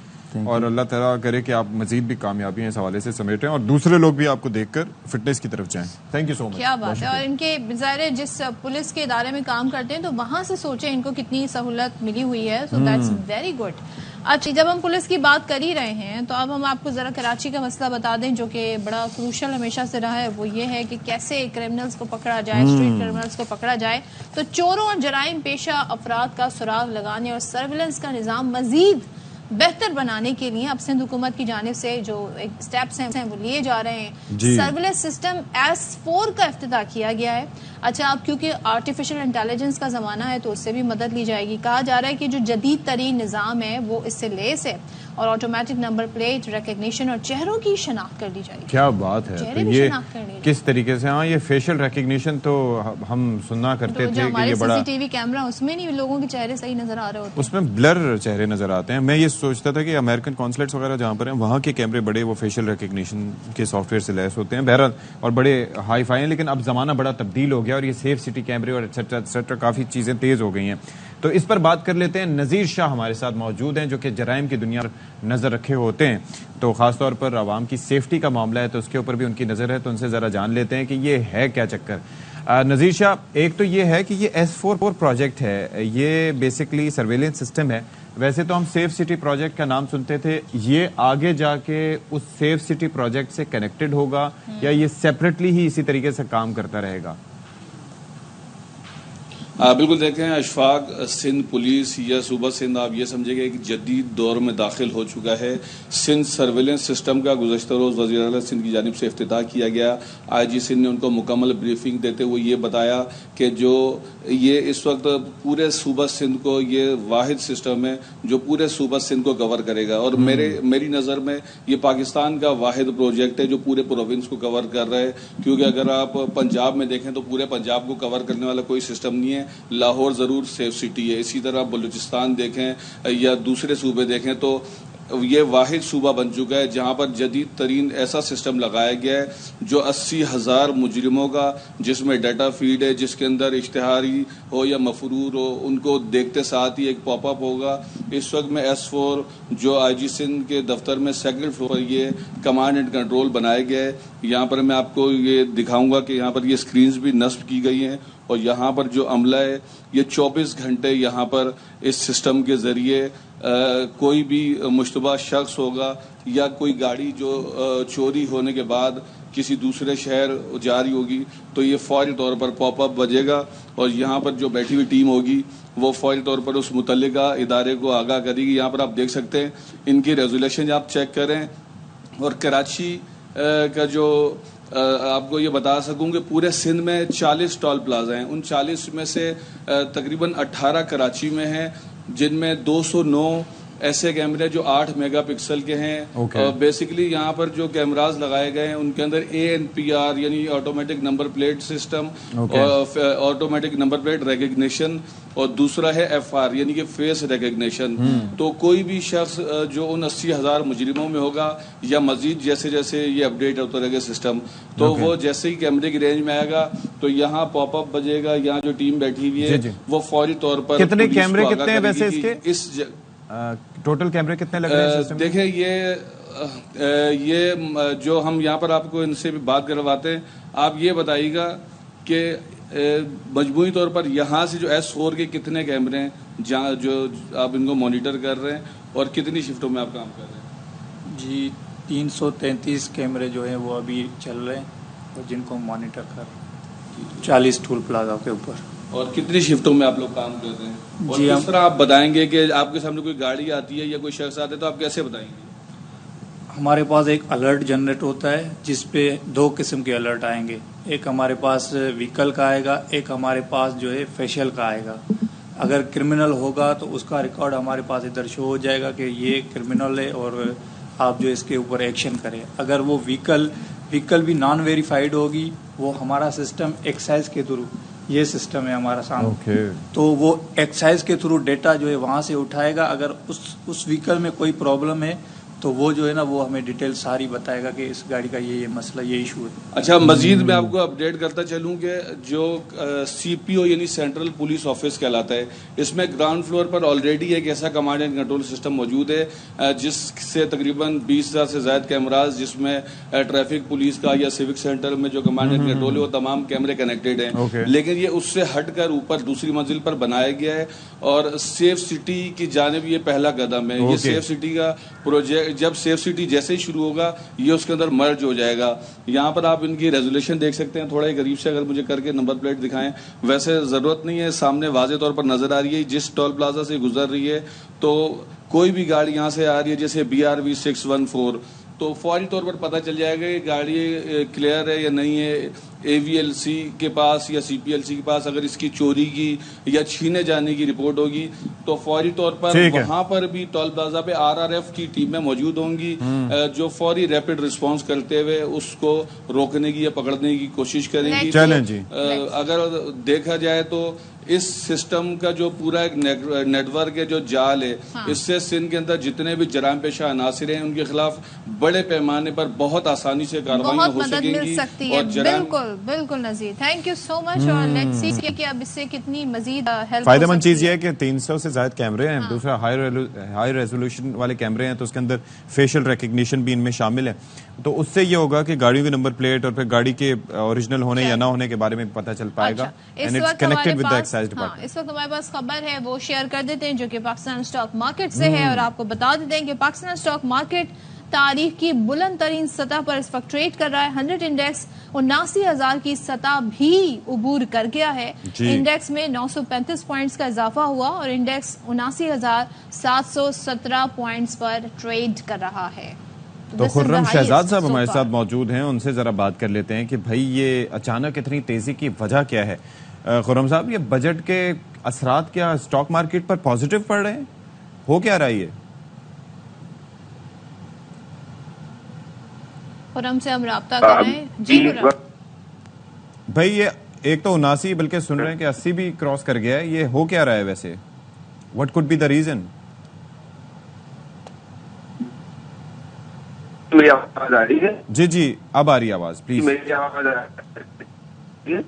Speaker 2: اور اللہ تعالیٰ کرے کہ آپ مزید بھی کامیابیاں اس حوالے سے سمیٹیں اور دوسرے لوگ بھی آپ کو دیکھ کر فٹنس کی طرف جائیں. تھینک یو سو مچ.
Speaker 1: کیا بات ہے. اور ان کے ظاہر جس پولیس کے ادارے میں کام کرتے ہیں تو وہاں سے سوچیں ان کو کتنی سہولت ملی ہوئی ہے. So that's very good. اچھا، جب ہم پولیس کی بات کر ہی رہے ہیں تو اب ہم آپ کو ذرا کراچی کا مسئلہ بتا دیں جو کہ بڑا کروشل ہمیشہ سے رہا ہے. وہ یہ ہے کہ کیسے کرمنلز کو پکڑا جائے، اسٹریٹ کرمنلز کو پکڑا جائے. تو چوروں اور جرائم پیشہ افراد کا سراغ لگانے اور سرویلنس کا نظام مزید بہتر بنانے کے لیے اب سندھ حکومت کی جانب سے جو اسٹیپس ہیں وہ لیے جا رہے ہیں. سرویلنس سسٹم S4 کا افتتاح کیا گیا ہے. اچھا، اب کیونکہ آرٹیفیشل انٹیلیجنس کا زمانہ ہے تو اس سے بھی مدد لی جائے گی. کہا جا رہا ہے کہ جو جدید ترین نظام ہے وہ اس سے لیس ہے اور آٹومیٹک نمبر پلیٹ ریکگنیشن اور چہروں کی شناخت کر لی جائے گی.
Speaker 2: کیا بات ہے.
Speaker 1: چہرے بھی شناخت کر لی
Speaker 2: کس طریقے سے؟ ہاں، یہ فیشل ریکگنیشن تو ہم سننا کرتے تھے کہ یہ بڑا
Speaker 1: CCTV کیمرہ، اس میں نہیں لوگوں کے چہرے صحیح نظر آ رہے ہوتے،
Speaker 2: اس میں بلر چہرے نظر آتے ہیں. میں یہ سوچتا تھا کہ امریکن کانسلیٹس وغیرہ جہاں پر ہیں وہاں کے کیمرے بڑے وہ فیشل ریکگنیشن کے سافٹ ویئر سے لیس ہوتے ہیں بہرحال، اور بڑے ہائی فائی ہیں. لیکن اب زمانہ بڑا تبدیل ہو گیا اور یہ سیف سٹی کیمرے اور ایٹسٹرا کافی چیزیں تیز ہو گئی ہیں. تو اس پر بات کر لیتے ہیں. نذیر شاہ ہمارے ساتھ موجود ہیں جو کہ جرائم کی دنیا پر نظر رکھے ہوتے ہیں، تو خاص طور پر عوام کی سیفٹی کا معاملہ ہے تو اس کے اوپر بھی ان کی نظر ہے. تو ان سے ذرا جان لیتے ہیں کہ یہ ہے کیا چکر. نذیر شاہ، ایک تو یہ ہے کہ یہ S4 پروجیکٹ ہے، یہ بیسکلی سرویلنس سسٹم ہے. ویسے تو ہم سیف سٹی پروجیکٹ کا نام سنتے تھے، یہ آگے جا کے اس سیف سٹی پروجیکٹ سے کنیکٹڈ ہوگا یا یہ سیپریٹلی ہی اسی طریقے سے کام کرتا رہے گا؟
Speaker 5: بالکل. دیکھیں، اشفاق سندھ پولیس یا صوبہ سندھ آپ یہ سمجھے گا ایک جدید دور میں داخل ہو چکا ہے. سندھ سرویلنس سسٹم کا گزشتہ روز وزیر اعلیٰ سندھ کی جانب سے افتتاح کیا گیا. آئی جی سندھ نے ان کو مکمل بریفنگ دیتے ہوئے یہ بتایا کہ جو یہ اس وقت پورے صوبہ سندھ کو یہ واحد سسٹم ہے جو پورے صوبہ سندھ کو کور کرے گا. اور میری نظر میں یہ پاکستان کا واحد پروجیکٹ ہے جو پورے پروونس کو کور کر رہا ہے. کیونکہ اگر آپ پنجاب میں دیکھیں تو پورے پنجاب کو کور کرنے والا کوئی سسٹم نہیں ہے. لاہور ضرور سیف سٹی ہے. اسی طرح بلوچستان دیکھیں یا دوسرے صوبے دیکھیں تو یہ واحد صوبہ بن چکا ہے جہاں پر جدید ترین ایسا سسٹم لگایا گیا ہے جو 80,000 مجرموں کا جس میں ڈیٹا فیڈ ہے, جس کے اندر اشتہاری ہو یا مفرور ہو ان کو دیکھتے ساتھ ہی ایک پاپ اپ ہوگا. اس وقت میں S4 جو آئی جی سندھ کے دفتر میں سیکنڈ فلور پر یہ کمانڈ اینڈ کنٹرول بنایا گیا ہے. یہاں پر میں آپ کو یہ دکھاؤں گا کہ یہاں پر یہ اسکرینز بھی نصب کی گئی ہیں اور یہاں پر جو عملہ ہے یہ 24 گھنٹے یہاں پر اس سسٹم کے ذریعے کوئی بھی مشتبہ شخص ہوگا یا کوئی گاڑی جو چوری ہونے کے بعد کسی دوسرے شہر جا رہی ہوگی تو یہ فوری طور پر پاپ اپ بجے گا اور یہاں پر جو بیٹھی ہوئی ٹیم ہوگی وہ فوری طور پر اس متعلقہ ادارے کو آگاہ کرے گی. یہاں پر آپ دیکھ سکتے ہیں ان کی ریزولیشن آپ چیک کریں. اور کراچی کا جو آپ کو یہ بتا سکوں کہ پورے سندھ میں 40 ٹول پلازا ہیں. ان 40 میں سے تقریباً 18 کراچی میں ہیں جن میں 209 ایسے کیمرے جو 8 میگا پکسل کے ہیں. بیسیکلی یہاں پر جو کیمراز لگائے گئے ہیں ان کے اندر ANPR یعنی automatic number plate system, automatic number plate recognition, اور دوسرا ہے FR یعنی کہ فیس ریکگنیشن. تو کوئی بھی شخص جو ان 80,000 مجرموں میں ہوگا یا مزید جیسے جیسے یہ اپڈیٹ ہوتا رہے گا سسٹم تو وہ جیسے ہی کیمرے کی رینج میں آئے گا تو یہاں پاپ اپ بجے گا. یہاں جو ٹیم بیٹھی ہوئی ہے وہ فوری طور پر
Speaker 2: کتنے کیمرے کتنے ہیں ویسے اس کے ٹوٹل کیمرے کتنے لگ رہے ہیں؟
Speaker 5: دیکھیں یہ جو ہم یہاں پر آپ کو ان سے بھی بات کرواتے ہیں, آپ یہ بتائیے گا کہ مجموعی طور پر یہاں سے جو S4 کے کتنے کیمرے ہیں جہاں جو آپ ان کو مانیٹر کر رہے ہیں اور کتنی شفٹوں میں آپ کام کر رہے ہیں؟
Speaker 6: جی 333 کیمرے جو ہیں وہ ابھی چل رہے ہیں اور جن کو مانیٹر کر رہے ہیں 40 ٹول پلازا کے اوپر.
Speaker 5: اور کتنی شفٹوں میں آپ لوگ کام کرتے ہیں؟ اور کس طرح آپ بتائیں گے کہ آپ کے سامنے کوئی گاڑی آتی ہے یا کوئی شخص آتا ہے تو آپ کیسے بتائیں گے؟
Speaker 6: ہمارے پاس ایک الرٹ جنریٹ ہوتا ہے جس پہ 2 قسم کے الرٹ آئیں گے. ایک ہمارے پاس وہیکل کا آئے گا, ایک ہمارے پاس جو ہے فیشل کا آئے گا. اگر کرمنل ہوگا تو اس کا ریکارڈ ہمارے پاس ادھر شو ہو جائے گا کہ یہ کرمنل ہے اور آپ جو اس کے اوپر ایکشن کریں. اگر وہ وہیکل بھی نان ویریفائڈ ہوگی وہ ہمارا سسٹم ایکسائز کے تھرو, یہ سسٹم ہے ہمارا سامنے, تو وہ ایکسائز کے تھرو ڈیٹا جو ہے وہاں سے اٹھائے گا. اگر اس وہیکل میں کوئی پرابلم ہے تو وہ جو ہے نا وہ ہمیں ڈیٹیل ساری بتائے گا کہ اس گاڑی کا یہ مسئلہ یہ ایشو ہے.
Speaker 5: اچھا, مزید میں آپ کو اپڈیٹ کرتا چلوں کہ جو CPO یعنی سینٹرل پولیس آفس کہلاتا ہے, اس میں گراؤنڈ فلور پر آلریڈی ایک ایسا کمانڈ اینڈ کنٹرول سسٹم موجود ہے جس سے تقریباً 20,000 سے زائد کیمراز جس میں ٹریفک پولیس کا یا سیوک سینٹر میں جو کمانڈ اینڈ کنٹرول ہے وہ تمام کیمرے کنیکٹڈ ہیں. لیکن یہ اس سے ہٹ کر اوپر دوسری منزل پر بنایا گیا ہے اور سیف سٹی کی جانب یہ پہلا قدم ہے. یہ سیف سٹی کا پروجیکٹ جب سیف سٹی جیسے ہی شروع ہوگا یہ اس کے اندر مرج ہو جائے گا. یہاں پر آپ ان کی ریزولیشن دیکھ سکتے ہیں, تھوڑا ہی قریب سے اگر مجھے کر کے نمبر پلیٹ دکھائیں. ویسے ضرورت نہیں ہے, سامنے واضح طور پر نظر آ رہی ہے. جس ٹول پلازا سے گزر رہی ہے تو کوئی بھی گاڑی یہاں سے آ رہی ہے جیسے BRV 614 تو فوری طور پر پتہ چل جائے گا کہ گاڑی کلیئر ہے یا نہیں ہے. AVLC کے پاس یا CPLC کے پاس اگر اس کی چوری کی یا چھینے جانے کی رپورٹ ہوگی تو فوری طور پر وہاں پر بھی ٹول پلازا پہ RRF کی ٹیمیں موجود ہوں گی جو فوری ریپڈ رسپانس کرتے ہوئے اس کو روکنے کی یا پکڑنے کی کوشش کریں گی. اگر دیکھا جائے تو اس سسٹم کا جو پورا ایک نیٹ ورک ہے جو جال ہے, اس سے سندھ کے اندر جتنے بھی جرائم پیشہ عناصر ہیں ان کے خلاف بڑے پیمانے پر بہت آسانی سے کارروائیاں ہو سکیں گی. اور
Speaker 1: بالکل نذیر, تھینک یو سو مچ. اور لیٹس سی کہ اب اس سے کتنی مزید ہیلپ.
Speaker 2: فائدہ مند چیز یہ ہے کہ 300 سے زائد کیمرے ہیں, دوسرا ہائی ریزولوشن والے کیمرے ہیں تو اس کے اندر فیشل ریکگنیشن بھی ان میں شامل ہے. تو اس سے یہ ہوگا کہ گاڑیوں کی نمبر پلیٹ اور پھر گاڑی کے اوریجنل ہونے یا نہ ہونے کے بارے میں پتہ چل پائے گا.
Speaker 1: اس وقت ہمارے پاس خبر ہے وہ شیئر کر دیتے ہیں جو کہ پاکستان اسٹاک مارکیٹ سے ہے, اور آپ کو بتا دیتے ہیں کہ پاکستان اسٹاک مارکیٹ تاریخ کی بلند ترین سطح پر اس وقت ٹریڈ کر رہا ہے. 100 انڈیکس 79,000 کی سطح بھی عبور کر گیا ہے. انڈیکس میں 935 پوائنٹس کا اضافہ ہوا اور انڈیکس 79,717 پوائنٹس پر ٹریڈ کر رہا ہے.
Speaker 2: تو خرم شہزاد صاحب ہمارے ساتھ موجود ہیں, ان سے ذرا بات کر لیتے ہیں کہ بھائی یہ اچانک اتنی تیزی کی وجہ کیا ہے. خرم صاحب, یہ بجٹ کے اثرات کیا اسٹاک مارکیٹ پر پازیٹیو پڑ رہے ہیں, ہو کیا رہا ہے؟
Speaker 1: خرم سے ہم رابطہ کر رہے ہیں. جی خرم
Speaker 2: بھائی, یہ ایک تو 79 بلکہ سن رہے ہیں کہ 80 بھی کراس کر گیا ہے, یہ ہو کیا رہا ہے ویسے؟ What could be the reason?
Speaker 3: میری آواز آ رہی ہے؟
Speaker 2: جی جی اب آ رہی ہے آواز, پلیز.
Speaker 3: میری آواز آ رہی ہے؟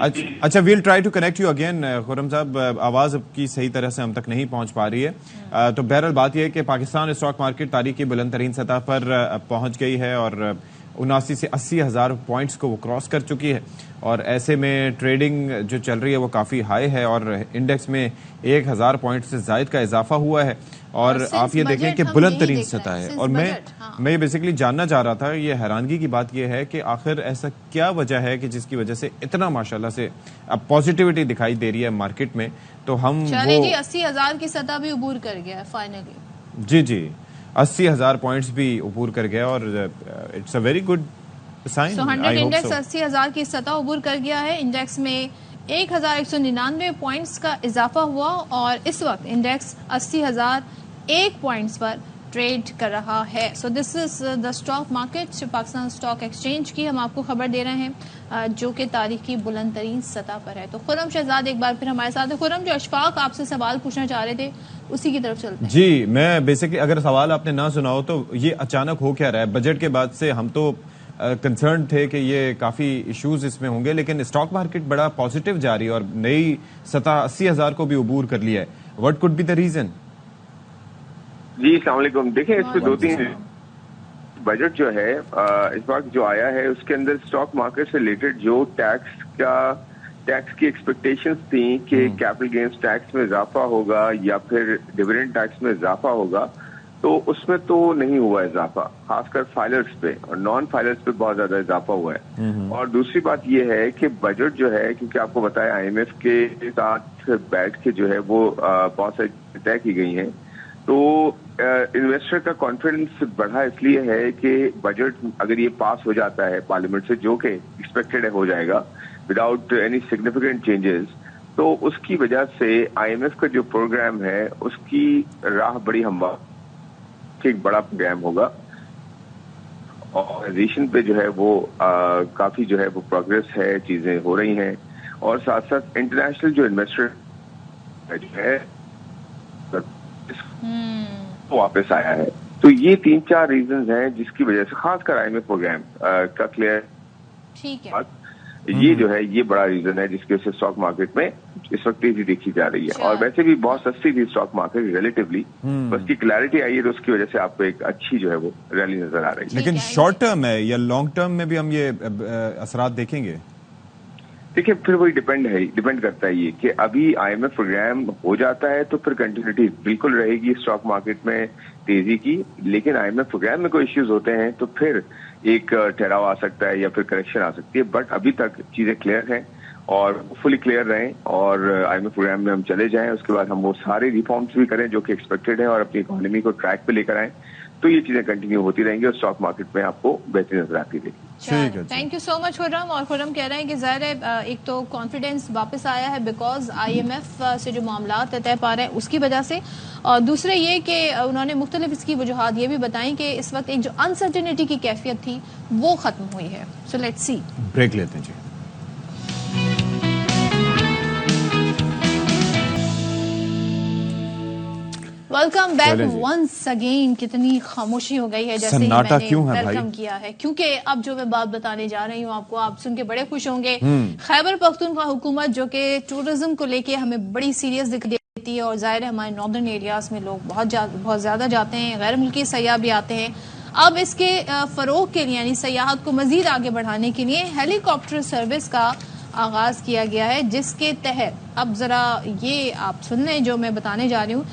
Speaker 2: اچھا, we'll try to connect you again. Khurram Sahib, آواز کی صحیح طرح سے ہم تک نہیں پہنچ پا رہی ہے. تو بہرحال بات یہ ہے کہ پاکستان اسٹاک مارکیٹ تاریخ کی بلند ترین سطح پر پہنچ گئی ہے اور 79 سے 80,000 پوائنٹس کو وہ کراس کر چکی ہے, اور ایسے میں ٹریڈنگ جو چل رہی ہے وہ کافی ہائی ہے, اور انڈیکس میں 1,000 پوائنٹ سے زائد کا اضافہ ہوا ہے, اور آپ یہ دیکھیں کہ بلند ترین سطح ہے. اور میں یہ بیسیکلی جاننا چاہ رہا تھا, یہ حیرانگی کی بات یہ ہے کہ آخر ایسا کیا وجہ ہے کہ جس کی وجہ سے اتنا ماشاءاللہ سے اب پازیٹیوٹی دکھائی دے رہی ہے مارکیٹ میں. تو ہم
Speaker 1: چلیں جی 80,000 کی سطح بھی عبور کر گیا ہے فائنلی.
Speaker 2: جی جی 80,000 پوائنٹس بھی عبور کر گیا, اور it's a very good sign.
Speaker 1: 100 index 80,000 کی سطح عبور کر گیا ہے. انڈیکس میں 1,199 پوائنٹس کا اضافہ ہوا, اور اس وقت انڈیکس 80,001 پوائنٹس پر ٹریڈ کر رہا ہے. So this is the stock market, Pakistan stock exchange کی ہم آپ کو خبر دے رہے ہیں جو کہ تاریخ کی بلند ترین سطح پر ہے. تو خرم شہزاد ایک بار پھر ہمارے ساتھ ہے. خرم, جو اشفاق آپ سے سوال پوچھنا چاہ رہے تھے اسی کی طرف چلتے ہیں.
Speaker 2: جی, میں بیسکلی اگر سوال آپ نے نہ سنا ہو تو یہ اچانک ہو کیا رہا ہے؟ بجٹ کے بعد سے ہم تو کنسرن تھے کہ یہ کافی ایشوز اس میں ہوں گے, لیکن اسٹاک مارکیٹ بڑا پازیٹیو جا رہی ہے اور نئی سطح 80,000 کو بھی عبور کر لیا ہے. What could be the reason?
Speaker 3: جی السلام علیکم. دیکھیں اس پہ 2-3 بجٹ جو ہے اس وقت جو آیا ہے اس کے اندر اسٹاک مارکیٹ سے ریلیٹڈ جو ٹیکس کی ایکسپیکٹیشنز تھیں کہ کیپٹل گینز ٹیکس میں اضافہ ہوگا یا پھر ڈیویڈنڈ ٹیکس میں اضافہ ہوگا, تو اس میں تو نہیں ہوا اضافہ, خاص کر فائلرز پہ, اور نان فائلرز پہ بہت زیادہ اضافہ ہوا ہے. اور دوسری بات یہ ہے کہ بجٹ جو ہے, کیونکہ آپ کو بتایا آئی ایم ایف کے ساتھ بیٹھ کے جو ہے وہ بہت ساری طے کی گئی ہیں, تو انویسٹر کا کانفیڈنس بڑھا اس لیے ہے کہ بجٹ اگر یہ پاس ہو جاتا ہے پارلیمنٹ سے, جو کہ ایکسپیکٹڈ ہو جائے گا وداؤٹ اینی سگنیفیکینٹ چینجز, تو اس کی وجہ سے آئی ایم ایف کا جو پروگرام ہے اس کی راہ بڑی ہموار, ایک بڑا پروگرام ہوگا. آرگنائزیشن پہ جو ہے وہ کافی جو ہے وہ پروگریس ہے, چیزیں ہو رہی ہیں, اور ساتھ ساتھ انٹرنیشنل جو انویسٹر جو ہے واپس آیا ہے. تو یہ 3-4 ریزنز ہیں جس کی وجہ سے, خاص کر آئی ایم ایف پروگرام کا کلیئر,
Speaker 1: ٹھیک ہے,
Speaker 3: یہ جو ہے یہ بڑا ریزن ہے جس کی وجہ سے اسٹاک مارکیٹ میں اس وقت تیزی دیکھی جا رہی ہے. اور ویسے بھی بہت سستی تھی اسٹاک مارکیٹ ریلیٹیولی, بس کی کلیئرٹی آئی ہے تو اس کی وجہ سے آپ کو ایک اچھی جو ہے وہ ریلی نظر آ رہی ہے.
Speaker 2: لیکن شارٹ ٹرم ہے یا لانگ ٹرم میں بھی ہم یہ اثرات دیکھیں گے؟
Speaker 3: دیکھیں پھر وہی ڈیپینڈ کرتا ہے یہ کہ ابھی آئی ایم ایف پروگرام ہو جاتا ہے تو پھر کنٹینیوٹی بالکل رہے گی اسٹاک مارکیٹ میں تیزی کی, لیکن آئی ایم ایف پروگرام میں کوئی ایشوز ہوتے ہیں تو پھر ایک ٹھہراؤ آ سکتا ہے یا پھر کریکشن آ سکتی ہے. بٹ ابھی تک چیزیں کلیئر ہیں اور فلی کلیئر رہیں, اور آئی ایم ایف پروگرام میں ہم چلے جائیں, اس کے بعد ہم وہ سارے ریفارمز بھی کریں جو کہ ایکسپیکٹڈ ہیں, اور اپنی اکانومی کو ٹریک پہ لے کر آئیں, تو یہ چیزیں کنٹینیو ہوتی رہیں گی اور اسٹاک مارکیٹ میں آپ کو بہتری نظر آتی رہے گی.
Speaker 1: تھینک یو سو مچ خرم. اور خرم کہہ رہے ہیں کہ ظاہر ہے ایک تو کانفیڈینس واپس آیا ہے بیکاز آئی ایم ایف سے جو معاملات طے پا رہے ہیں اس کی وجہ سے, اور دوسرے یہ کہ انہوں نے مختلف اس کی وجوہات یہ بھی بتائیں کہ اس وقت ایک جو انسرٹینٹی کی کیفیت تھی وہ ختم ہوئی ہے. سو لیٹس سی,
Speaker 2: بریک لیتے ہیں. جی
Speaker 1: ویلکم بیک ونس اگین. کتنی خاموشی ہو گئی ہے جیسے ہی میں نے ویلکم کیا ہے, کیونکہ اب جو میں بات بتانے جا رہی ہوں آپ کو, آپ سن کے بڑے خوش ہوں گے. خیبر پختونخوا حکومت جو کہ ٹورزم کو لے کے ہمیں بڑی سیریس دکھ دیتی ہے, اور ظاہر ہے ہمارے ناردرن ایریاز میں لوگ بہت زیادہ جاتے ہیں, غیر ملکی سیاح بھی آتے ہیں. اب اس کے فروغ کے لیے یعنی سیاحت کو مزید آگے بڑھانے کے لیے ہیلی کاپٹر سروس کا آغاز کیا گیا ہے, جس کے تحت اب ذرا یہ آپ سن لیں جو میں بتانے جا رہی ہوں,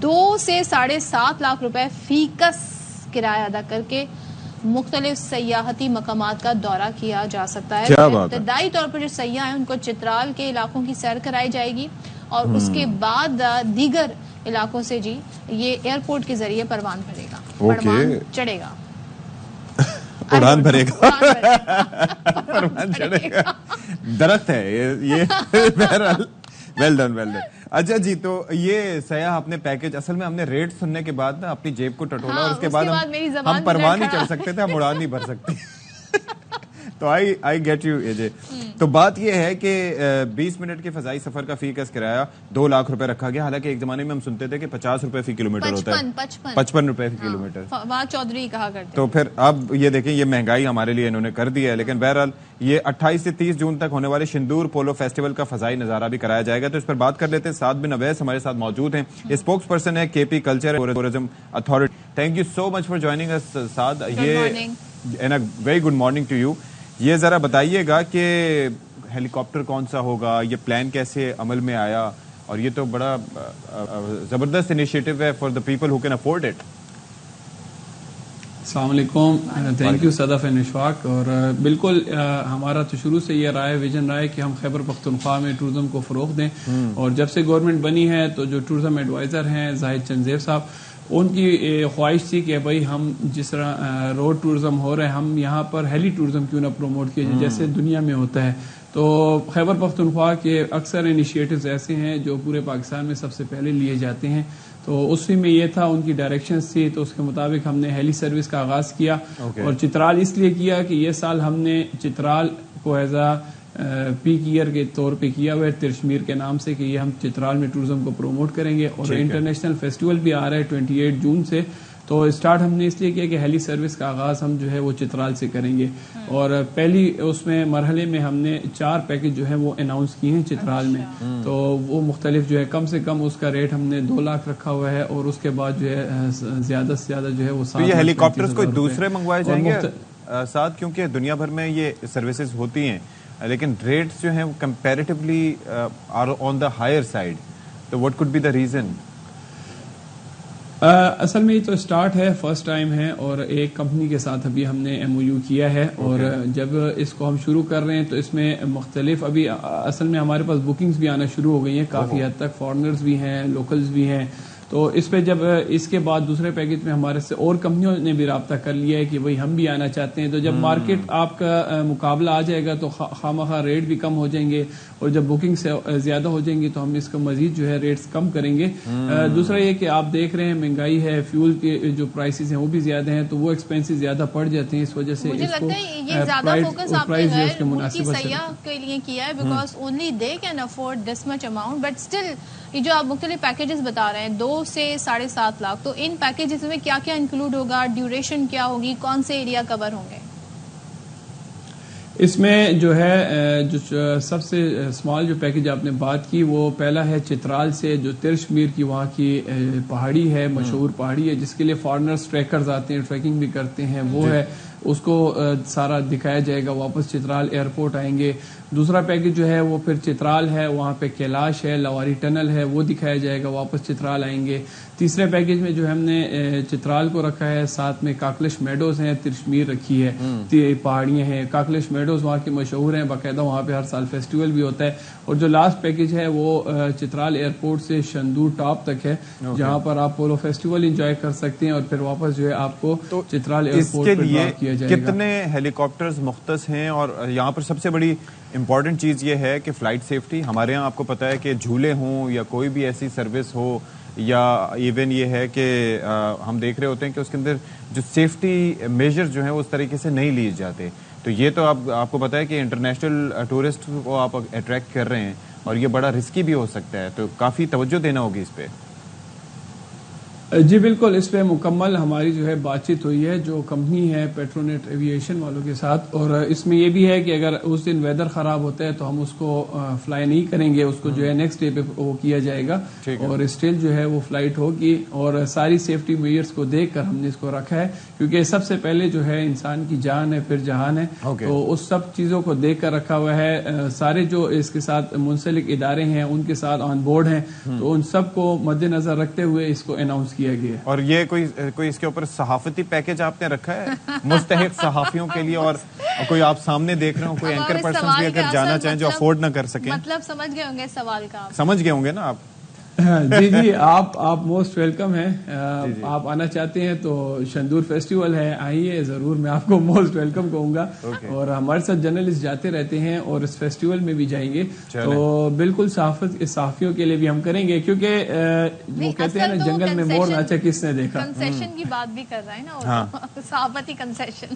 Speaker 1: 2 سے 7.5 لاکھ روپے فی کس کرایہ ادا کر کے مختلف سیاحتی مقامات کا دورہ کیا جا سکتا ہے. ابتدائی طور پر جو سیاح ہیں ان کو چترال کے علاقوں کی سیر کرائی جائے گی, اور اس کے بعد دیگر علاقوں سے جی یہ ایئرپورٹ کے ذریعے پروان بھرے گا, پروان چڑھے گا,
Speaker 2: اڑان بھرے گا, پروان چڑھے گا. درخت ہے یہ. بہرحال ویل ڈن. اچھا جی, تو یہ سیاح اپنے پیکج, اصل میں ہم نے ریٹ سننے کے بعد نا اپنی جیب کو ٹٹولا, اور اس کے بعد ہم پروان نہیں چڑھ سکتے تھے, ہم اڑان نہیں بھر سکتے. تو آئی گیٹ یو. تو بات یہ ہے کہ 20 منٹ کے فضائی سفر کا فی کس کرایہ 2 لاکھ روپے رکھا گیا، حالانکہ ایک زمانے میں ہم سنتے تھے کہ 50 روپے فی کلومیٹر ہوتا ہے، 55 روپے فی کلومیٹر
Speaker 1: فواد چودھری کہا کرتے.
Speaker 2: تو پھر اب یہ دیکھیں یہ مہنگائی ہمارے لیے انہوں نے کر دی ہے. لیکن بہرحال یہ 28 سے 30 جون تک ہونے والے شندور پولو فیسٹیول کا فضائی نظارہ بھی کرایا جائے گا. تو اس پر بات کر لیتے ہیں. سعد بن اویس ہمارے ساتھ موجود ہیں، اسپوکس پرسن ہے K P culture and tourism authority. Thank you so much for joining اس سعد. یہ very good morning to you. یہ ذرا بتائیے گا کہ ہیلی کاپٹر کون سا ہوگا، یہ پلان کیسے عمل میں آیا، اور یہ تو بڑا زبردست انیشیٹو ہے for the people who can afford it.
Speaker 7: السلام علیکم، thank you Sadaf and Ashfaq. اور بالکل ہمارا تو شروع سے یہ ویژن رہا ہے کہ ہم خیبر پختونخوا میں ٹورزم کو فروغ دیں. اور جب سے گورنمنٹ بنی ہے تو جو ٹورزم ایڈوائزر ہیں زاہد چنزیب صاحب، ان کی خواہش تھی کہ بھائی ہم جس طرح روڈ ٹورزم ہو رہا ہے ہم یہاں پر ہیلی ٹورزم کیوں نہ پروموٹ کیے جائے جیسے دنیا میں ہوتا ہے. تو خیبر پختونخوا کے اکثر انیشیٹوز ایسے ہیں جو پورے پاکستان میں سب سے پہلے لیے جاتے ہیں. تو اسی میں یہ تھا، ان کی ڈائریکشنز تھی، تو اس کے مطابق ہم نے ہیلی سروس کا آغاز کیا. اور چترال اس لیے کیا کہ یہ سال ہم نے چترال کو ایز پیک ایئر کے طور پہ کیا ہوا ہے ترشمیر کے نام سے، کہ یہ ہم چترال میں ٹورزم کو پروموٹ کریں گے. اور انٹرنیشنل فیسٹیول بھی آ رہا ہے 28 جون سے. تو اسٹارٹ ہم نے اس لیے کیا کہ ہیلی سروس کا آغاز ہم جو ہے وہ چترال سے کریں گے. اور پہلی اس میں مرحلے میں ہم نے 4 پیکج جو ہے وہ اناؤنس کیے ہیں چترال میں. تو وہ مختلف جو ہے کم سے کم اس کا ریٹ ہم نے 2 لاکھ رکھا ہوا ہے، اور اس کے بعد جو ہے زیادہ سے زیادہ جو ہے وہ 7
Speaker 2: ہیلی کاپٹرز کوئی دوسرے منگوائے جائیں گے ساتھ، کیونکہ دنیا بھر میں یہ سروسز ہوتی ہیں لیکن ریٹس جو ہیں comparatively are on the higher side. تو what could be the reason?
Speaker 7: اصل میں یہ تو اسٹارٹ ہے، فرسٹ ٹائم ہے، اور ایک کمپنی کے ساتھ ابھی ہم نے MOU کیا ہے. اور جب اس کو ہم شروع کر رہے ہیں تو اس میں مختلف ابھی اصل میں ہمارے پاس بکنگز بھی آنا شروع ہو گئی ہیں کافی حد تک، فارنرز بھی ہیں، لوکلز بھی ہیں. تو اس پہ جب اس کے بعد دوسرے پیکج میں ہمارے سے اور کمپنیوں نے بھی رابطہ کر لیا ہے کہ بھائی ہم بھی آنا چاہتے ہیں. تو جب مارکیٹ آپ کا مقابلہ آ جائے گا تو خواہ ریٹ بھی کم ہو جائیں گے، اور جب بکنگ سے زیادہ ہو جائیں گی تو ہم اس کا مزید جو ہے ریٹس کم کریں گے. دوسرا یہ کہ آپ دیکھ رہے ہیں مہنگائی ہے، فیول کے جو پرائسز ہیں وہ بھی زیادہ ہیں، تو وہ ایکسپینسز زیادہ پڑ جاتے ہیں. اس وجہ سے
Speaker 1: مجھے لگتا ہے یہ زیادہ فوکس آپ نے غیر ملکی سیاح کے لیے کیا ہے، because only they can afford this much amount. But still یہ جو آپ مختلف پیکیجز بتا رہے ہیں 2 سے 7.5 لاکھ، تو ان پیکیجز میں کیا کیا انکلوڈ ہوگا، ڈیوریشن کیا ہوگی، کون سے ایریا کور ہوں گے؟
Speaker 7: اس میں جو ہے جو سب سے اسمال جو پیکج آپ نے بات کی وہ پہلا ہے چترال سے، جو ترشمیر کی وہاں کی پہاڑی ہے، مشہور پہاڑی ہے جس کے لیے فارنرز ٹریکرز آتے ہیں، ٹریکنگ بھی کرتے ہیں. وہ ہے، اس کو سارا دکھایا جائے گا. واپس چترال ایئرپورٹ آئیں گے. دوسرا پیکج جو ہے وہ پھر چترال ہے، وہاں پہ کیلاش ہے، لواری ٹنل ہے، وہ دکھایا جائے گا. واپس چترال آئیں گے. تیسرے پیکج میں جو ہم نے چترال کو رکھا ہے، ساتھ میں کاکلش میڈوز ہیں، ترشمیر رکھی ہے، پہاڑیاں ہیں. کاکلش میڈوز وہاں کے مشہور ہیں، باقاعدہ وہاں پہ ہر سال فیسٹیول بھی ہوتا ہے. اور جو لاسٹ پیکج ہے وہ چترال ایئرپورٹ سے شندور ٹاپ تک ہے، جہاں پر آپ پولو فیسٹیول انجوائے کر سکتے ہیں. اور پھر واپس جو ہے آپ کو چترال ایئرپورٹ پر ڈراپ کیا جائے گا.
Speaker 2: کتنے ہیلی کاپٹرز مختص ہیں؟ اور یہاں پر سب سے بڑی امپورٹنٹ چیز یہ ہے کہ فلائٹ سیفٹی. ہمارے یہاں آپ کو پتا ہے کہ جھولے ہوں یا کوئی بھی ایسی سروس ہو، یا ایون یہ ہے کہ ہم دیکھ رہے ہوتے ہیں کہ اس کے اندر جو سیفٹی میجر جو ہیں اس طریقے سے نہیں لیے جاتے. تو یہ تو آپ کو پتا ہے کہ انٹرنیشنل ٹورسٹ کو آپ اٹریکٹ کر رہے ہیں، اور یہ بڑا رسکی بھی ہو سکتا ہے، تو کافی توجہ دینا ہوگی اس پہ.
Speaker 7: جی بالکل، اس پہ مکمل ہماری جو ہے بات چیت ہوئی ہے جو کمپنی ہے پیٹرونیٹ ایویشن والوں کے ساتھ. اور اس میں یہ بھی ہے کہ اگر اس دن ویدر خراب ہوتا ہے تو ہم اس کو فلائی نہیں کریں گے، اس کو جو ہے نیکسٹ ڈے پہ وہ کیا جائے گا، اور اسٹل جو ہے وہ فلائٹ ہوگی. اور ساری سیفٹی میئرز کو دیکھ کر ہم نے اس کو رکھا ہے، کیونکہ سب سے پہلے جو ہے انسان کی جان ہے، پھر جہان ہے. تو اس سب چیزوں کو دیکھ کر رکھا ہوا ہے. سارے جو اس کے ساتھ منسلک ادارے ہیں ان کے ساتھ آن بورڈ ہیں، تو ان سب کو مد نظر رکھتے ہوئے اس کو اناؤنس کیا گیا.
Speaker 2: اور یہ کوئی اس کے اوپر صحافتی پیکج آپ نے رکھا ہے مستحق صحافیوں کے لیے؟ اور کوئی آپ سامنے دیکھ رہے ہوں، کوئی اینکر پرسن بھی اگر جانا چاہیں جو افورڈ نہ کر سکیں؟
Speaker 1: مطلب سمجھ گئے ہوں گے سوال کا،
Speaker 2: سمجھ گئے ہوں گے نا آپ؟
Speaker 7: جی آپ موسٹ ویلکم ہیں. آپ آنا چاہتے ہیں تو شندور فیسٹیول ہے، آئیے ضرور، میں آپ کو موسٹ ویلکم کہوں گا. اور ہمارے ساتھ جرنلسٹ جاتے رہتے ہیں اور اس فیسٹیول میں بھی جائیں گے. تو بالکل صحافیوں کے لیے بھی ہم کریں گے، کیونکہ وہ کہتے ہیں نا جنگل میں مور ناچا کس نے دیکھا.
Speaker 1: کنسیشن کی بات بھی کر رہا ہے نا، صحافتی کنسیشن.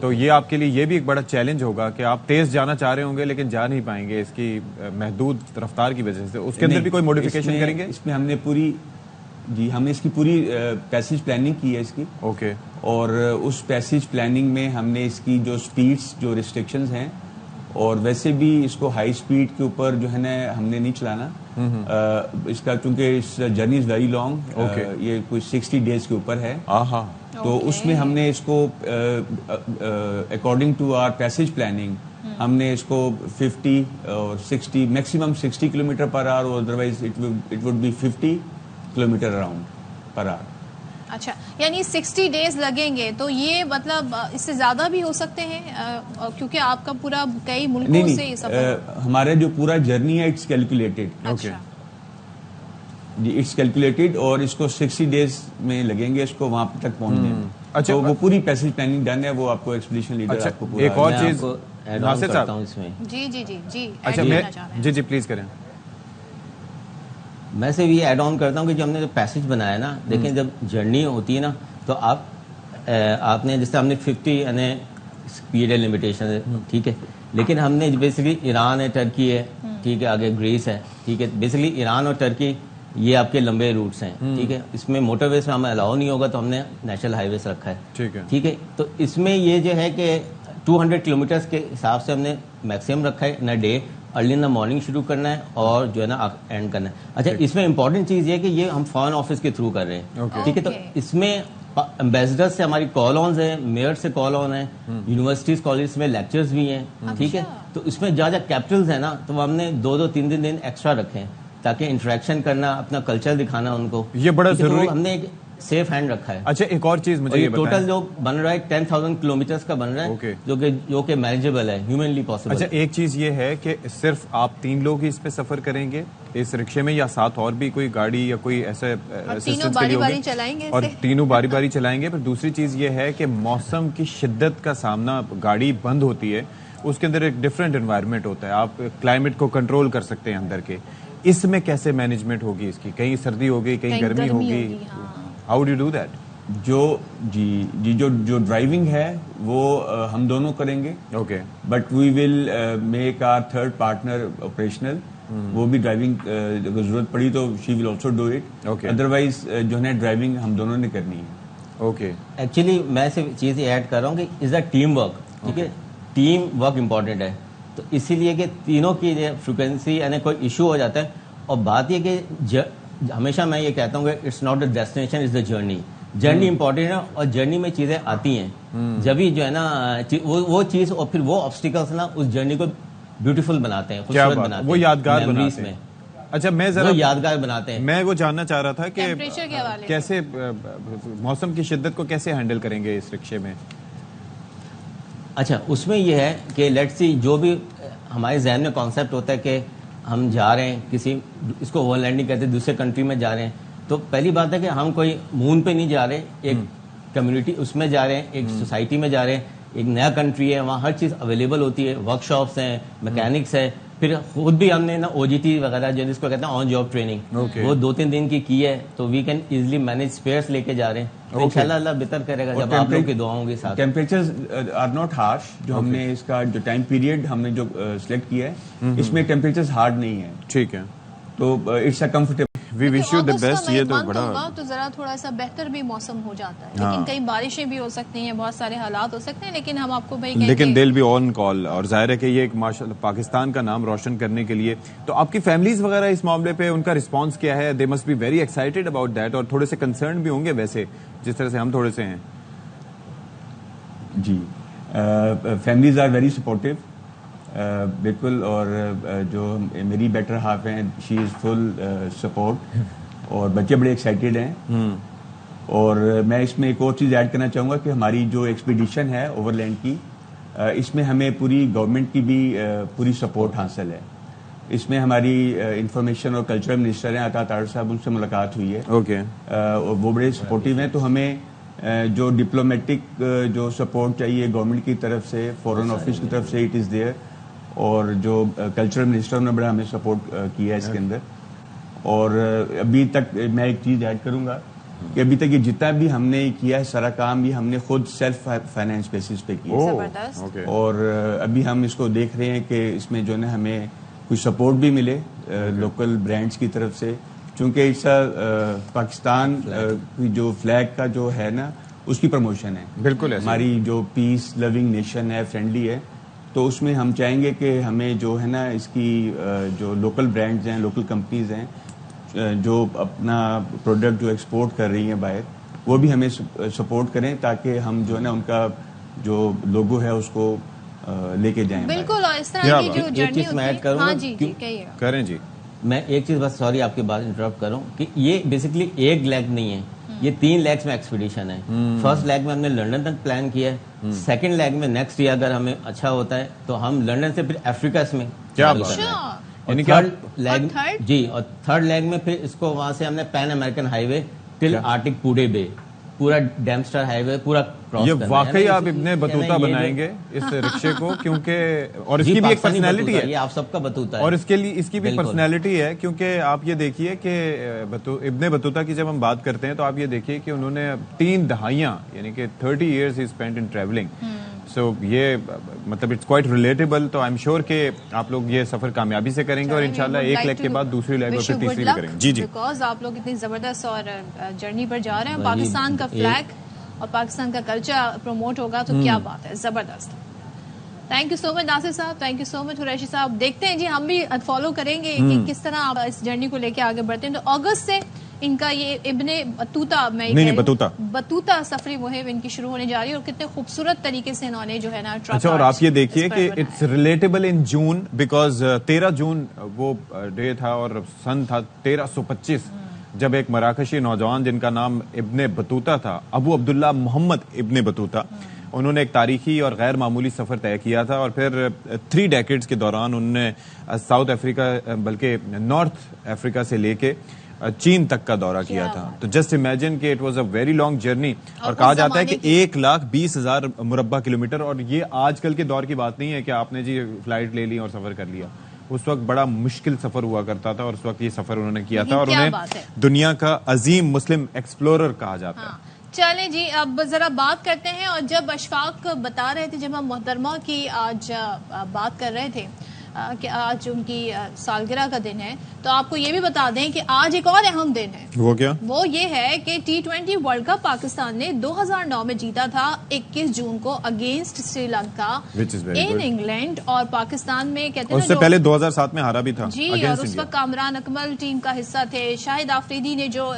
Speaker 2: تو یہ آپ کے لیے یہ بھی ایک بڑا چیلنج ہوگا کہ آپ تیز جانا چاہ رہے ہوں گے لیکن جا نہیں پائیں گے اس کی محدود رفتار کی وجہ سے. اس کے اندر بھی کوئی موڈیفیکیشن کریں گے؟
Speaker 8: اس میں ہم نے پوری ہم نے اس کی پوری پیسیج پلاننگ کی ہے اس کی.
Speaker 2: اوکے.
Speaker 8: اور اس پیسیج پلاننگ میں ہم نے اس کی جو سپیڈز جو ریسٹرکشنز ہیں, اور ویسے بھی اس کو ہائی سپیڈ کے اوپر جو ہے نا ہم نے نہیں چلانا اس کا, چونکہ اس جرنی از ویری لانگ, یہ کوئی 60 days کے اوپر ہے. تو اس میں ہم نے اس کو according to our passage planning ہم نے اس کو 50 اور 60 میکسیمم 60 کلومیٹر پر آور, اور otherwise it would be 50 kilometre around per hour.
Speaker 1: اچھا, یعنی 60 days لگیں گے, تو یہ مطلب اس سے زیادہ بھی ہو سکتے ہیں کیونکہ آپ کا پورا کئی ملکوں سے یہ سفر.
Speaker 8: ہمارا جو پورا جرنی ہے اٹس کیلکولیٹڈ.
Speaker 1: اوکے
Speaker 8: جی, اٹس کیلکولیٹڈ, اور اس کو 60 days میں لگیں گے اس کو وہاں تک پہنچنے میں.
Speaker 2: اچھا,
Speaker 8: وہ پوری پیسج پلاننگ ڈن ہے, وہ آپ کو ایکسپیڈیشن لیڈر آپ کو پورا.
Speaker 2: ایک اور چیز
Speaker 9: ناصر صاحب اس میں.
Speaker 1: جی جی جی جی
Speaker 2: اچھا جی پلیز کریں.
Speaker 9: میں سے یہ ایڈ آن کرتا ہوں کہ جو ہم نے جو پیسج بنایا نا, دیکھیں جب جرنی ہوتی ہے نا تو آپ نے جیسے ہم نے 50 یعنی اسپیڈ لمیٹیشن ہے, ٹھیک ہے, لیکن ہم نے بیسکلی ایران ہے, ٹرکی ہے, ٹھیک ہے, آگے گریس ہے, ٹھیک ہے, بیسکلی ایران اور ٹرکی یہ آپ کے لمبے روٹس ہیں, ٹھیک ہے. اس میں موٹر ویز ہمیں الاؤ نہیں ہوگا, تو ہم نے نیشنل ہائی ویز رکھا ہے, ٹھیک ہے. تو اس میں یہ جو ہے کہ 200 کلومیٹرز کے حساب سے ہم نے میکسیمم رکھا ہے in day. Early in the morning شروع کرنا ہے اور جو ہے نا اینڈ کرنا ہے. اچھا, اس میں امپورٹنٹ چیز یہ ہے کہ یہ ہم فارن آفس کے تھرو کر رہے ہیں, ٹھیک ہے. تو اس میں امبیسڈر سے ہماری کال آنز ہیں, میئر سے کال آن ہیں, یونیورسٹیز کالجز میں لیکچرز بھی ہیں, ٹھیک ہے. تو اس میں جہاں کیپٹلز ہیں نا, تو ہم نے 2-3 دن ایکسٹرا رکھے ہیں تاکہ انٹریکشن کرنا, اپنا کلچر دکھانا ان کو,
Speaker 2: یہ بڑا ضروری.
Speaker 9: ہم نے سیف ہینڈ رکھا ہے.
Speaker 2: اچھا, ایک اور چیز مجھے
Speaker 9: ٹوٹل جو بن رہا ہے 10,000 کلومیٹرز کا بن رہا ہے, جو کہ مینیجبل ہے, ہیومنلی پاسبل.
Speaker 2: اچھا, ایک چیز یہ ہے کہ صرف آپ 3 لوگ ہی اس پہ سفر کریں گے اس رکشے میں, یا ساتھ اور بھی کوئی گاڑی یا کوئی ایسے اور تینوں باری باری چلائیں گے؟ پھر دوسری چیز یہ ہے کہ موسم کی شدت کا سامنا, گاڑی بند ہوتی ہے, اس کے اندر ایک ڈفرینٹ انوائرمنٹ ہوتا ہے, آپ کلائمیٹ کو کنٹرول کر سکتے ہیں اندر کے. اس میں کیسے مینجمنٹ ہوگی اس کی؟ کہیں سردی ہوگی, کہیں گرمی ہوگی, how do you do that?
Speaker 8: جو ڈرائیونگ ہے وہ ہم دونوں کریں گے,
Speaker 2: okay,
Speaker 8: but we will make our third partner operational. وہ بھی ڈرائیونگ اگر ضرورت پڑی تو she will also do it, otherwise جو ہے ڈرائیونگ ہم دونوں نے کرنی ہے.
Speaker 2: اوکے,
Speaker 9: ایکچولی میں سے چیز یہ ایڈ کر رہا ہوں کہ از اے ٹیم ورک, ٹھیک ہے, ٹیم ورک امپورٹنٹ ہے. تو اسی لیے کہ تینوں کی فریکوینسی یعنی کوئی ایشو ہو جاتا ہے. اور بات یہ کہ ہمیشہ میں یہ کہتا ہوں کہ it's not a destination, is the journey. Journey important ہے, اور جرنی میں چیزیں آتی ہیں, جبھی جو ہے نا وہ چیز, اور پھر وہ آبسٹیکلس نا اس جرنی کو بیوٹیفل بناتے ہیں, خوبصورت بناتے ہیں,
Speaker 2: وہ یادگار بناتے ہیں. اچھا, میں ذرا
Speaker 9: یادگار بناتے ہیں.
Speaker 2: میں وہ جاننا چاہ رہا تھا کہ کیسے موسم کی شدت کو کیسے ہینڈل کریں گے اس رکشے میں؟
Speaker 9: اچھا, اس میں یہ ہے کہ لیٹس سی جو بھی ہمارے ذہن میں کانسیپٹ ہوتا ہے کہ ہم جا رہے ہیں کسی, اس کو اوور لینڈنگ کہتے ہیں, دوسرے کنٹری میں جا رہے ہیں, تو پہلی بات ہے کہ ہم کوئی مون پہ نہیں جا رہے, ایک کمیونٹی اس میں جا رہے ہیں, ایک سوسائٹی میں جا رہے ہیں, ایک نیا کنٹری ہے, وہاں ہر چیز اویلیبل ہوتی ہے, ورک شاپس ہیں, میکینکس ہے. پھر خود بھی ہم نے نا او جی ٹی وغیرہ جو جس کو کہتے ہیں آن جاب ٹریننگ, وہ 2-3 دن کی ہے, تو we can easily manage spares لے کے جا رہے ہیں. انشاءاللہ اللہ بہتر کرے گا جب آپ لوگ کی دعاؤں کے ساتھ.
Speaker 8: Temperatures are not harsh. جو ہم نے اس کا جو ٹائم پیریڈ ہم نے جو سلیکٹ کیا ہے, اس میں ٹیمپریچرز ہارڈ نہیں ہے,
Speaker 2: ٹھیک ہے,
Speaker 8: تو it's a comfortable.
Speaker 2: We wish you the best. یہ تو بڑا
Speaker 1: تو ذرا تھوڑا سا بہتر بھی موسم ہو جاتا ہے, لیکن کئی بارشیں بھی ہو سکتی ہیں, بہت سارے حالات ہو سکتے ہیں, لیکن ہم آپ کو بھائی
Speaker 2: لیکن دل بھی آن کال. اور ظاہر ہے کہ یہ ایک ماشاءاللہ پاکستان کا نام روشن کرنے کے لیے. تو آپ کی فیملیز وغیرہ اس معاملے پہ ان کا رسپانس کیا ہے؟ They must be very excited about that, اور تھوڑے سے کنسرن بھی ہوں گے ویسے جس طرح سے ہم تھوڑے سے ہیں.
Speaker 8: جی, فیملیز آر ویری سپورٹیو, بالکل. اور جو میری بیٹر ہاف ہیں, شی از فل سپورٹ, اور بچے بڑے ایکسائٹیڈ ہیں. اور میں اس میں ایک اور چیز ایڈ کرنا چاہوں گا کہ ہماری جو ایکسپیڈیشن ہے اوور لینڈ کی, اس میں ہمیں پوری گورنمنٹ کی بھی پوری سپورٹ حاصل ہے. اس میں ہماری انفارمیشن اور کلچرل منسٹر ہیں عطا طاہر صاحب, ان سے ملاقات ہوئی ہے, وہ بڑے سپورٹیو ہیں. تو ہمیں جو ڈپلومیٹک جو سپورٹ چاہیے گورنمنٹ کی طرف سے, فورن آفس کی طرف سے, اٹ از دیئر. اور جو کلچرل منسٹر نے بڑا ہمیں سپورٹ کیا ہے اس کے اندر. اور ابھی تک میں ایک چیز ایڈ کروں گا کہ ابھی تک یہ جتنا بھی ہم نے کیا ہے سارا کام یہ ہم نے خود سیلف فائنینس بیسس پہ کیا اور ابھی ہم اس کو دیکھ رہے ہیں کہ اس میں جو ہے ہمیں کچھ سپورٹ بھی ملے لوکل برانڈز کی طرف سے، چونکہ اس پاکستان جو فلیگ کا جو ہے نا اس کی پروموشن ہے، بالکل ہماری جو پیس لونگ نیشن ہے، فرینڈلی ہے، تو اس میں ہم چاہیں گے کہ ہمیں جو ہے نا اس کی جو لوکل برانڈز ہیں، لوکل کمپنیز ہیں جو اپنا پروڈکٹ جو ایکسپورٹ کر رہی ہیں باہر، وہ بھی ہمیں سپورٹ کریں تاکہ ہم جو ہے نا ان کا جو لوگو ہے اس کو لے کے جائیں
Speaker 1: بالکل. اور اس طرح کی جو جرنی ہوتی ہے، ہاں جی
Speaker 2: کریں جی.
Speaker 9: میں ایک چیز بس سوری آپ کی بات انٹرپٹ کروں کہ یہ بیسکلی ایک لیگ نہیں ہے، یہ 3 لیگس میں ایکسپیڈیشن ہے. فرسٹ لیگ میں ہم نے لنڈن تک پلان کیا ہے، سیکنڈ لیگ میں نیکسٹ ایئر اگر ہمیں اچھا ہوتا ہے تو ہم لنڈن سے پھر افریقہ میں
Speaker 2: کیا
Speaker 9: جی، اور تھرڈ لیگ میں پھر اس کو وہاں سے ہم نے پین امریکن ہائی وے ٹل آرٹک پوڈے بے، پورا ڈیمسٹر ہائی وے پورا کراس
Speaker 2: یہ واقعی آپ ابن بطوطہ بنائیں گے اس رکشے کو، کیونکہ اور اس کی بھی ایک پرسنالٹی ہے،
Speaker 9: یہ آپ سب کا بطوطہ ہے
Speaker 2: اور اس کے لیے اس کی بھی پرسنالٹی ہے، کیونکہ آپ یہ دیکھیے کہ ابن بطوطہ کی جب ہم بات کرتے ہیں تو آپ یہ دیکھیے کہ انہوں نے 3 دہائیاں یعنی کہ 30 years ہی اسپینڈ ان ٹریولنگ. سو یہ مطلب اٹس کوائٹ ریلیٹیبل. تو آئی ایم شیور کہ آپ لوگ یہ سفر کامیابی سے کریں گے اور انشاءاللہ ایک لیگ کے بعد دوسری لیگ اور پھر تیسری بھی کریں گے. جی
Speaker 1: بیکاز آپ لوگ اتنی زبردست اور جرنی پر جا رہے ہیں، پاکستان کا فلیگ اور پاکستان کا کلچر پروموٹ ہوگا تو کیا بات ہے، زبردست. تھینک یو سو مچ ناصر صاحب، تھینک یو سو مچ قریشی صاحب. دیکھتے ہیں جی ہم بھی فالو کریں گے کہ کس طرح آپ اس جرنی کو لے کے آگے بڑھتے ہیں. تو اگست سے ان کا یہ ابن بطوطہ سفری مہم ان کی شروع ہونے جا رہی ہے، اور کتنے خوبصورت طریقے سے انہوں نے جو ہے نا.
Speaker 2: اچھا، اور آپ یہ دیکھیے کہ it's relatable in June, because 13 جون وہ ڈے تھا اور سن تھا 1325 جب ایک مراکشی نوجوان جن کا نام ابن بطوطہ تھا، ابو عبداللہ محمد ابن بطوطہ، انہوں نے ایک تاریخی اور غیر معمولی سفر طے کیا تھا، اور پھر 3 ڈیکیڈز کے دوران انہوں نے ساؤتھ افریقہ بلکہ نارتھ افریقہ سے لے کے چین تک کا دورہ کیا تھا. تو جسٹ امیجن کہ it was a very long journey, اور کہا جاتا ہے کہ 1,20,000 مربع کلومیٹر. اور یہ آج کل کے دور کی بات نہیں ہے کہ آپ نے جی فلائٹ لے لی اور سفر کر لیا. اس وقت بڑا مشکل سفر ہوا کرتا تھا، اور اس وقت یہ سفر انہوں نے کیا تھا، اور انہیں دنیا کا عظیم مسلم ایکسپلورر کہا جاتا ہے.
Speaker 1: چلیں جی اب ذرا بات کرتے ہیں. اور جب اشفاق بتا رہے تھے، جب ہم محترمہ کی آج بات کر رہے تھے کہ آج ان کی سالگرہ کا دن ہے، تو آپ کو یہ بھی بتا دیں کہ آج ایک اور اہم دن ہے.
Speaker 2: وہ کیا؟
Speaker 1: وہ یہ ہے کہ T20 ورلڈ کپ پاکستان نے 2009 میں جیتا تھا 21 جون کو against Sri Lanka in England. اور پاکستان میں کہتے ہیں
Speaker 2: اس سے پہلے 2007 میں ہارا بھی تھا
Speaker 1: جی، اور اس وقت کامران اکمل ٹیم کا حصہ تھے. شاہد آفریدی نے جو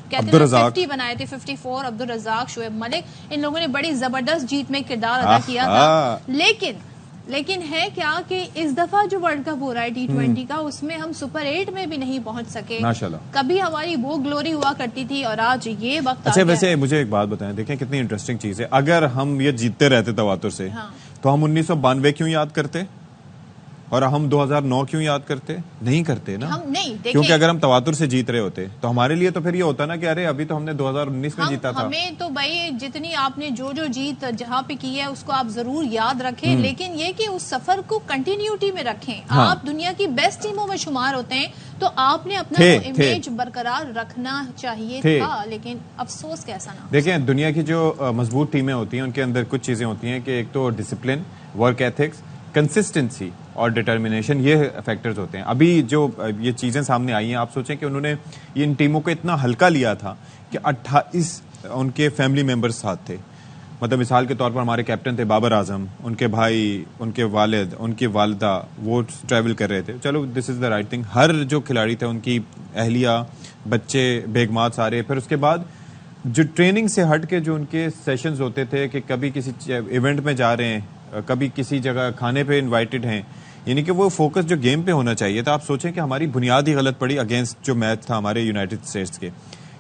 Speaker 1: کہتے ہیں 50 بنائے تھے، 54 عبدالرزاق، شعیب ملک، ان لوگوں نے بڑی زبردست جیت میں کردار ادا کیا تھا. لیکن ہے کیا کہ اس دفعہ جو ورلڈ کپ ہو رہا ہے T20 کا، اس میں ہم سپر 8 میں بھی نہیں پہنچ سکے. کبھی ہماری وہ گلوری ہوا کرتی تھی، اور آج یہ وقت.
Speaker 2: اچھا، ویسے مجھے ایک بات بتائیں، دیکھیں کتنی انٹرسٹنگ چیز ہے. اگر ہم یہ جیتتے رہتے تواتر سے تو ہم 1992 کیوں یاد کرتے اور ہم 2009 کیوں یاد کرتے؟ نہیں کرتے نا، کیونکہ اگر ہم تواتر سے جیت رہے ہوتے تو ہمارے لیے تو پھر یہ ہوتا نا کہ ارے ابھی تو ہم نے 2019 میں جیتا تھا.
Speaker 1: ہمیں تو بھائی جتنی آپ نے جو جیت جہاں پہ کی ہے اس کو آپ ضرور یاد رکھیں، لیکن یہ کہ اس سفر کو کنٹینیوٹی میں رکھیں. آپ دنیا کی بیسٹ ٹیموں میں شمار ہوتے ہیں، تو آپ نے اپنا امیج برقرار رکھنا چاہیے تھا. لیکن افسوس کیسا نہ.
Speaker 2: دیکھیں دنیا کی جو مضبوط ٹیمیں ہوتی ہیں ان کے اندر کچھ چیزیں ہوتی ہیں کہ ایک تو ڈسپلن، ورک ایتھکس، کنسسٹنسی اور ڈٹرمنیشن، یہ فیکٹرز ہوتے ہیں. ابھی جو یہ چیزیں سامنے آئی ہیں، آپ سوچیں کہ انہوں نے ان ٹیموں کو اتنا ہلکا لیا تھا کہ 28 ان کے فیملی ممبرز ساتھ تھے. مطلب مثال کے طور پر ہمارے کیپٹن تھے بابر اعظم، ان کے بھائی، ان کے والد، ان کی والدہ، وہ ٹریول کر رہے تھے. چلو دس از دا رائٹ تھنگ. ہر جو کھلاڑی تھے ان کی اہلیہ، بچے، بیگمات سارے. پھر اس کے بعد جو ٹریننگ سے ہٹ کے جو ان کے سیشنز ہوتے تھے کہ کبھی کسی ایونٹ میں جا رہے ہیں، کبھی کسی جگہ کھانے پہ انوائٹڈ ہیں، یعنی کہ وہ فوکس جو گیم پہ ہونا چاہیے تھا. آپ سوچیں کہ ہماری بنیاد ہی غلط پڑی اگینسٹ جو میچ تھا ہمارے یونائٹڈ اسٹیٹس کے،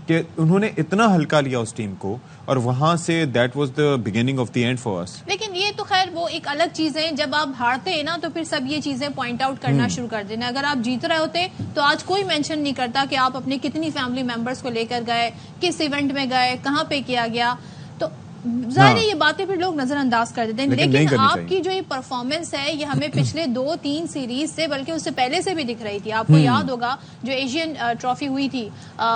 Speaker 2: کہ انہوں نے اتنا ہلکا لیا اس ٹیم کو، اور وہاں سے that was the beginning of the end for us.
Speaker 1: لیکن یہ تو خیر وہ ایک الگ چیز ہے. جب آپ ہارتے ہیں نا تو پھر سب یہ چیزیں پوائنٹ آؤٹ کرنا شروع کر دینا. اگر آپ جیت رہے ہوتے تو آج کوئی مینشن نہیں کرتا کہ آپ اپنے کتنی فیملی ممبرس کو لے کر گئے، کس ایونٹ میں گئے، کہاں پہ کیا گیا. تو ظاہر ہے یہ باتیں پھر لوگ نظر انداز کر دیتے ہیں، لیکن آپ کی جو یہ پرفارمنس ہے یہ ہمیں پچھلے 2-3 سیریز سے بلکہ اس سے پہلے سے بھی دکھ رہی تھی. آپ کو یاد ہوگا جو ایشین ٹرافی ہوئی تھی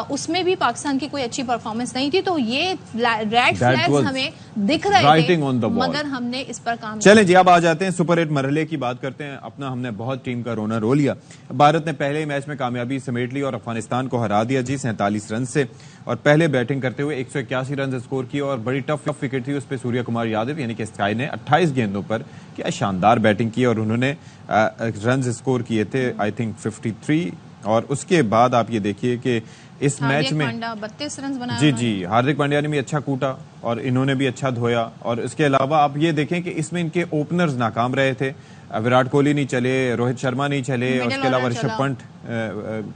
Speaker 1: اس میں بھی پاکستان کی کوئی اچھی پرفارمنس نہیں تھی، تو یہ ریڈ فلیگز ہمیں دکھ رہے تھے مگر ہم نے اس پر کام.
Speaker 2: چلیں جی اب آ جاتے ہیں سپر 8 مرحلے کی بات کرتے ہیں. اپنا ہم نے بہت ٹیم کا رونا رو لیا. بھارت نے پہلے ہی میچ میں کامیابی سمیٹ لی اور افغانستان کو ہرا دیا جی 47 رن سے، اور پہلے بیٹنگ کرتے ہوئے 181 رن اسکور کی اور بڑی ٹف وکٹ تھی اس پہ سوریہ کمار یادو یعنی کہ اسکائی نے 28 گیندوں پر کیا شاندار بیٹنگ کی اور انہوں نے رنز اسکور کیے تھے آئی تھنک 53. اور اس کے بعد آپ یہ دیکھیے کہ اس میچ میں
Speaker 1: 32 رنز بنائے
Speaker 2: جی ہاردک پانڈیا نے بھی اچھا کوٹا اور انہوں نے بھی اچھا دھویا. اور اس کے علاوہ آپ یہ دیکھیں کہ اس میں ان کے اوپنرز ناکام رہے تھے. وراٹ کوہلی نہیں چلے، روہت شرما نہیں چلے، اور اس کے علاوہ رشبھ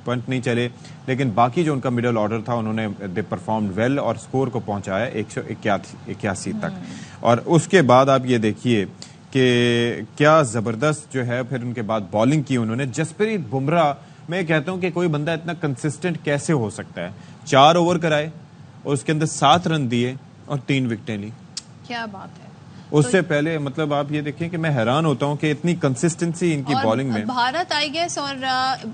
Speaker 2: پنٹ نہیں چلے، لیکن باقی جو ان کا مڈل آرڈر تھا انہوں نے دے پرفارمڈ ویل اور سکور کو پہنچایا 181 تک. اور اس کے بعد آپ یہ دیکھیے کہ کیا زبردست جو ہے پھر ان کے بعد بالنگ کی انہوں نے. جسپریت بمراہ، میں کہتا ہوں کہ کوئی بندہ اتنا کنسسٹنٹ کیسے ہو سکتا ہے. 4 اوور کرائے اور اس کے اندر 7 رن دیے اور 3 وکٹیں لی.
Speaker 1: کیا بات ہے.
Speaker 2: اس سے پہلے مطلب آپ یہ دیکھیں کہ میں حیران ہوتا ہوں کہ اتنی کنسسٹنسی ان کی بالنگ میں.
Speaker 1: بھارت آئی گیس اور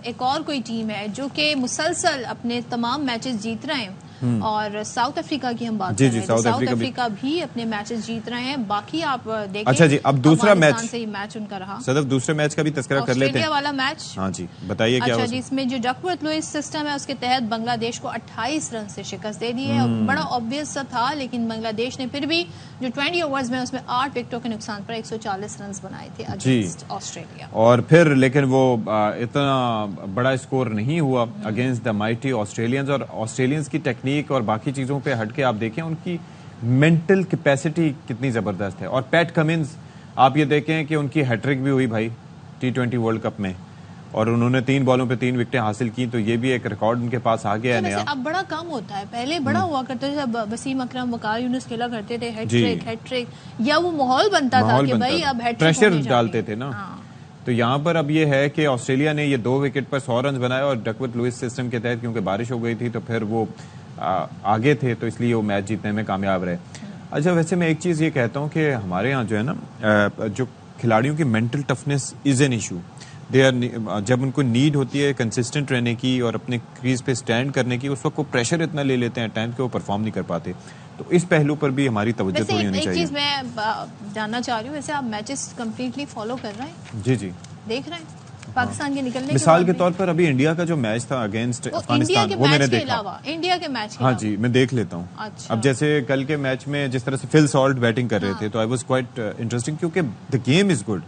Speaker 1: ایک اور کوئی ٹیم ہے جو کہ مسلسل اپنے تمام میچز جیت رہے ہیں، اور ساؤتھ افریقہ کی ہم بات کر رہے ہیں. ساؤتھ افریقہ بھی اپنے میچز جیت رہے ہیں. باقی آپ دیکھیں
Speaker 2: اچھا جی اب دوسرا میچ
Speaker 1: سے ہی میچ ان کا رہا.
Speaker 2: صدف دوسرے میچ کا بھی تذکرہ کر لیتے ہیں.
Speaker 1: آسٹریلیا والا میچ.
Speaker 2: ہاں جی بتائیے کیا.
Speaker 1: اچھا جی اس میں جو ڈکورتھ لوئس سسٹم ہے اس کے تحت بنگلہ دیش کو 28 رن سے شکست دے دی ہے. بڑا آبویس سا تھا لیکن بنگلہ دیش نے پھر بھی جو 20 اوورز میں اس میں 8 وکٹوں کے نقصان پر 140 رنز بنائے تھے اگینسٹ آسٹریلیا.
Speaker 2: اور پھر لیکن وہ اتنا بڑا اسکور نہیں ہوا اگینسٹ دا مائٹی آسٹریلینز. اور آسٹریلینز کی ٹیکنیک اور باقی چیزوں پہ ہٹ کے آپ دیکھیں ان کی مینٹل کیپیسٹی کتنی زبردست ہے. اور پیٹ کمنز آپ یہ دیکھیں کہ ان کی ہیٹرک بھی ہوئی بھائی T20 ورلڈ کپ میں، اور انہوں نے 3 بالوں پہ 3 وکٹیں حاصل کی، تو یہ بھی ایک ریکارڈ ان کے پاس آ گیا ہے نیا.
Speaker 1: اب بڑا کام ہوتا ہے، پہلے بڑا ہوا کرتا تھا جب وسیم اکرم وقار یونس کھیلا کرتے تھے ہیٹ ٹرک یا وہ ماحول بنتا تھا کہ بھائی اب ہیٹ ٹرک
Speaker 2: پریشر ڈالتے تھے نا. تو یہاں پر اب یہ ہے کہ آسٹریلیا نے یہ 2 وکٹ پر 100 رنز بنائے اور ڈکورتھ لوئس سسٹم کے تحت کیونکہ بارش ہو گئی تھی تو پھر وہ آگے تھے تو اس لیے وہ میچ جیتنے میں کامیاب رہے. اچھا ویسے میں ایک چیز یہ کہتا ہوں کہ ہمارے ہاں جو ہے نا جو کھلاڑیوں کی mental toughness is an issue. جب ان کو نیڈ ہوتی ہے کنسسٹنٹ رہنے کی اور اپنے کریز پہ سٹینڈ کرنے کی، اس وقت وہ پریشر اتنا لے لیتے ہیں ٹائم کہ وہ پرفارم نہیں کر پاتے. تو اس پہلو پر بھی ہماری توجہ تھوڑی ہونی چاہیے.
Speaker 1: ایک چیز میں جاننا چاہ رہی ہوں، ویسے آپ میچز کمپلیٹلی فالو کر رہے ہیں؟
Speaker 2: جی
Speaker 1: دیکھ رہے ہیں پاکستان کے نکلنے
Speaker 2: مثال کے طور پر ابھی انڈیا کا جو میچ تھا اگینسٹ افغانستان وہ میں نے دیکھا.
Speaker 1: انڈیا کے میچ
Speaker 2: ہاں جی میں دیکھ لیتا ہوں. اب جیسے کل کے میچ میں جس طرح سے فل سالٹ بیٹنگ کر رہے تھے تو آئی واز کوائٹ انٹرسٹنگ کیونکہ دا گیم از گڈ.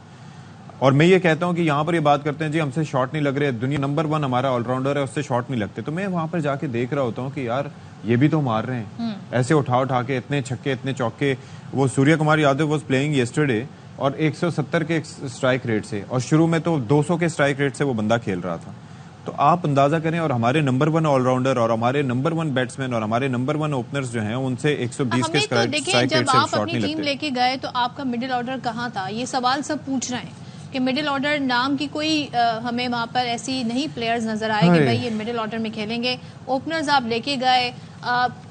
Speaker 2: اور میں یہ کہتا ہوں کہ یہاں پر یہ بات کرتے ہیں جی ہم سے شاٹ نہیں لگ رہے، دنیا نمبر 1 ہمارا آل راؤنڈر ہے اس سے شاٹ نہیں لگتے. تو میں وہاں پر جا کے دیکھ رہا ہوتا ہوں کہ یار یہ بھی تو مار رہے ہیں ایسے اٹھا کے اتنے چھکے اتنے چوکے. وہ Surya Kumar Yadav was playing yesterday اور 170 کے اسٹرائک ریٹ سے، اور شروع میں تو 200 کے اسٹرائک ریٹ سے وہ بندہ کھیل رہا تھا. تو آپ اندازہ کریں، اور ہمارے نمبر 1 آل راؤنڈر اور ہمارے نمبر 1 بیٹسمین اور ہمارے نمبر 1 اوپنرز جو ہیں ان سے 120 کے اسٹرائک ریٹ سے شاٹ نہیں لگتے.
Speaker 1: جب آپ اپنی ٹیم لے کے گئے تو آپ کا مڈل آرڈر کہاں تھا؟ یہ سوال سب پوچھ رہے ہیں کہ مڈل آرڈر نام کی کوئی ہمیں وہاں پر ایسی نہیں پلیئرز نظر آئے کہ بھائی یہ مڈل آرڈر میں کھیلیں گے. اوپنرز آپ لے کے گئے،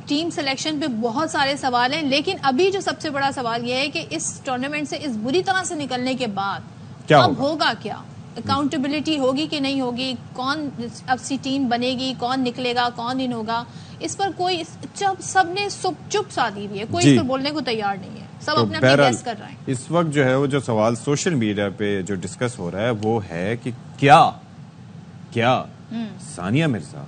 Speaker 1: ٹیم سلیکشن پہ بہت سارے سوال ہیں، لیکن ابھی جو سب سے بڑا سوال یہ ہے کہ اس ٹورنامنٹ سے اس بری طرح سے نکلنے کے بعد اب ہوگا کیا؟ اکاؤنٹیبلٹی ہوگی کہ نہیں ہوگی؟ کون اب سی ٹیم بنے گی؟ کون نکلے گا؟ کون ان ہوگا؟ اس پر کوئی سب نے چپ سا دی ہوئی ہے، کوئی اس پر بولنے کو تیار نہیں ہے، سب اپنے اپنے گیس کر رہے ہیں.
Speaker 2: اس وقت جو ہے وہ جو سوال سوشل میڈیا پہ جو ڈسکس ہو رہا ہے وہ ہے کہ کیا ثانیہ مرزا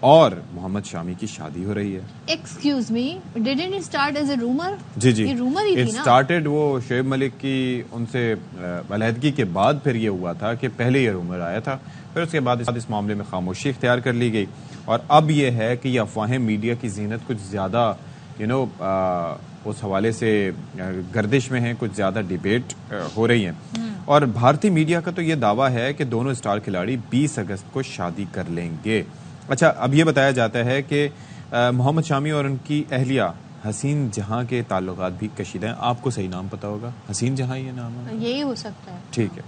Speaker 2: اور محمد شامی کی شادی ہو رہی ہے؟
Speaker 1: Excuse me, didn't it start as a rumour?
Speaker 2: جی
Speaker 1: یہ رومر ہی تھی نا.
Speaker 2: اسٹارٹڈ وہ شعیب ملک کی ان سے علیحدگی کے بعد پھر یہ ہوا تھا کہ پہلے یہ رومر آیا تھا، پھر اس کے بعد اس معاملے میں خاموشی اختیار کر لی گئی. اور اب یہ ہے کہ یہ افواہیں میڈیا کی زینت کچھ زیادہ اس حوالے سے گردش میں ہیں، کچھ زیادہ ڈیبیٹ ہو رہی ہیں. اور بھارتی میڈیا کا تو یہ دعویٰ ہے کہ دونوں اسٹار کھلاڑی 20 اگست کو شادی کر لیں گے. اچھا اب یہ بتایا جاتا ہے کہ محمد شامی اور ان کی اہلیہ حسین جہاں کے تعلقات بھی کشیدہ ہیں. آپ کو صحیح نام پتا ہوگا، حسین جہاں یہ نام ہے؟
Speaker 1: یہی ہو سکتا ہے.
Speaker 2: ٹھیک ہے،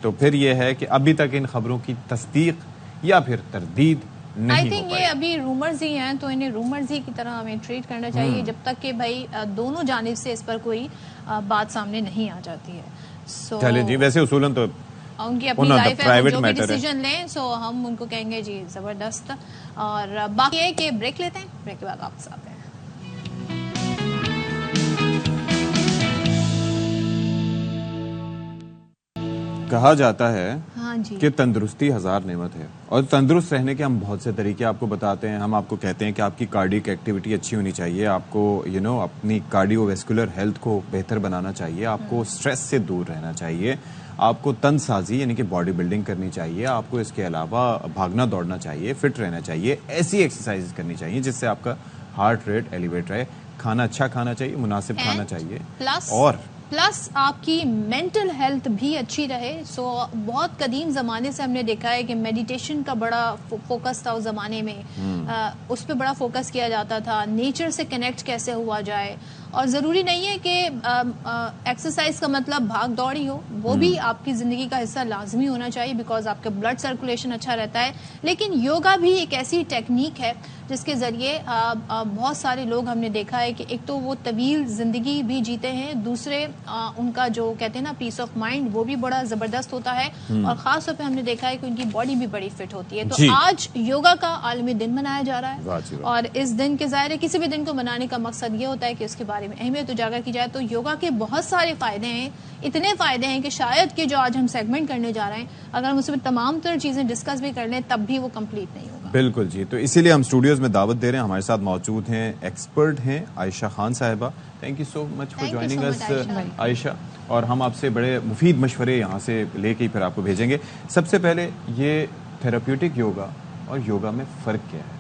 Speaker 2: تو پھر یہ ہے کہ ابھی تک ان خبروں کی تصدیق یا پھر تردید
Speaker 1: آئی تھنک یہ ابھی رومرز ہی ہیں، تو انہیں رومرز ہی کی طرح ہمیں ٹریٹ کرنا چاہیے جب تک کہ بھائی دونوں جانب سے اس پر کوئی بات سامنے نہیں آ جاتی ہے.
Speaker 2: چلے جی، ویسے اصولاً تو
Speaker 1: ان کی اپنی لائف ہے، جو بھی ڈیسیجن لیں سو ہم ان کو کہیں گے جی زبردست. اور باقی ہے کہ بریک لیتے ہیں، بریک کے بعد واپس آتے ہیں.
Speaker 2: کہا جاتا ہے
Speaker 1: ہاں جی
Speaker 2: کہ تندرستی ہزار نعمت ہے، اور تندرست رہنے کے ہم بہت سے طریقے آپ کو بتاتے ہیں. ہم آپ کو کہتے ہیں کہ آپ کی کارڈیک ایکٹیویٹی اچھی ہونی چاہیے، آپ کو اپنی کارڈیو ویسکولر ہیلتھ کو بہتر بنانا چاہیے، آپ کو سٹریس سے دور رہنا چاہیے، آپ کو تن سازی یعنی کہ باڈی بلڈنگ کرنی چاہیے، آپ کو اس کے علاوہ بھاگنا دوڑنا چاہیے، فٹ رہنا چاہیے، ایسی ایکسرسائز کرنی چاہیے جس سے آپ کا ہارٹ ریٹ ایلیویٹ رہے، کھانا اچھا کھانا چاہیے، مناسب کھانا چاہیے، اور
Speaker 1: پلس آپ کی مینٹل ہیلتھ بھی اچھی رہے. سو بہت قدیم زمانے سے ہم نے دیکھا ہے کہ میڈیٹیشن کا بڑا فوکس تھا اس زمانے میں، اس پہ بڑا فوکس کیا جاتا تھا، نیچر سے کنیکٹ کیسے ہوا جائے. اور ضروری نہیں ہے کہ ایکسرسائز کا مطلب بھاگ دوڑ ہی ہو، وہ بھی آپ کی زندگی کا حصہ لازمی ہونا چاہیے بیکاز آپ کا بلڈ سرکولیشن اچھا رہتا ہے. لیکن یوگا بھی ایک ایسی ٹیکنیک ہے جس کے ذریعے بہت سارے لوگ ہم نے دیکھا ہے کہ ایک تو وہ طویل زندگی بھی جیتے ہیں، دوسرے ان کا جو کہتے ہیں نا پیس آف مائنڈ وہ بھی بڑا زبردست ہوتا ہے، اور خاص طور پہ ہم نے دیکھا ہے کہ ان کی باڈی بھی بڑی فٹ ہوتی ہے. تو آج یوگا کا عالمی دن منایا جا رہا ہے، اور اس دن کے ظاہر ہے کسی بھی دن کو منانے کا مقصد یہ ہوتا ہے کہ اس کے بارے میں اہمیت اجاگر کی جائے. تو یوگا کے بہت سارے فائدے ہیں، اتنے فائدے ہیں کہ شاید کہ جو آج ہم سیگمنٹ کرنے جا رہے ہیں اگر ہم اس میں تمام تر چیزیں ڈسکس بھی کر لیں تب بھی وہ کمپلیٹ نہیں ہوگا.
Speaker 2: بالکل جی. تو اسی لیے ہم اسٹوڈیوز میں دعوت دے رہے ہیں. ہمارے ساتھ موجود ہیں ایکسپرٹ ہیں Ayesha Khan Sahiba. Thank you so much for joining us Ayesha. اور ہم آپ سے بڑے مفید مشورے یہاں سے لے کے پھر آپ کو بھیجیں گے. سب سے پہلے یہ تھراپیوٹک یوگا اور یوگا میں فرق کیا ہے؟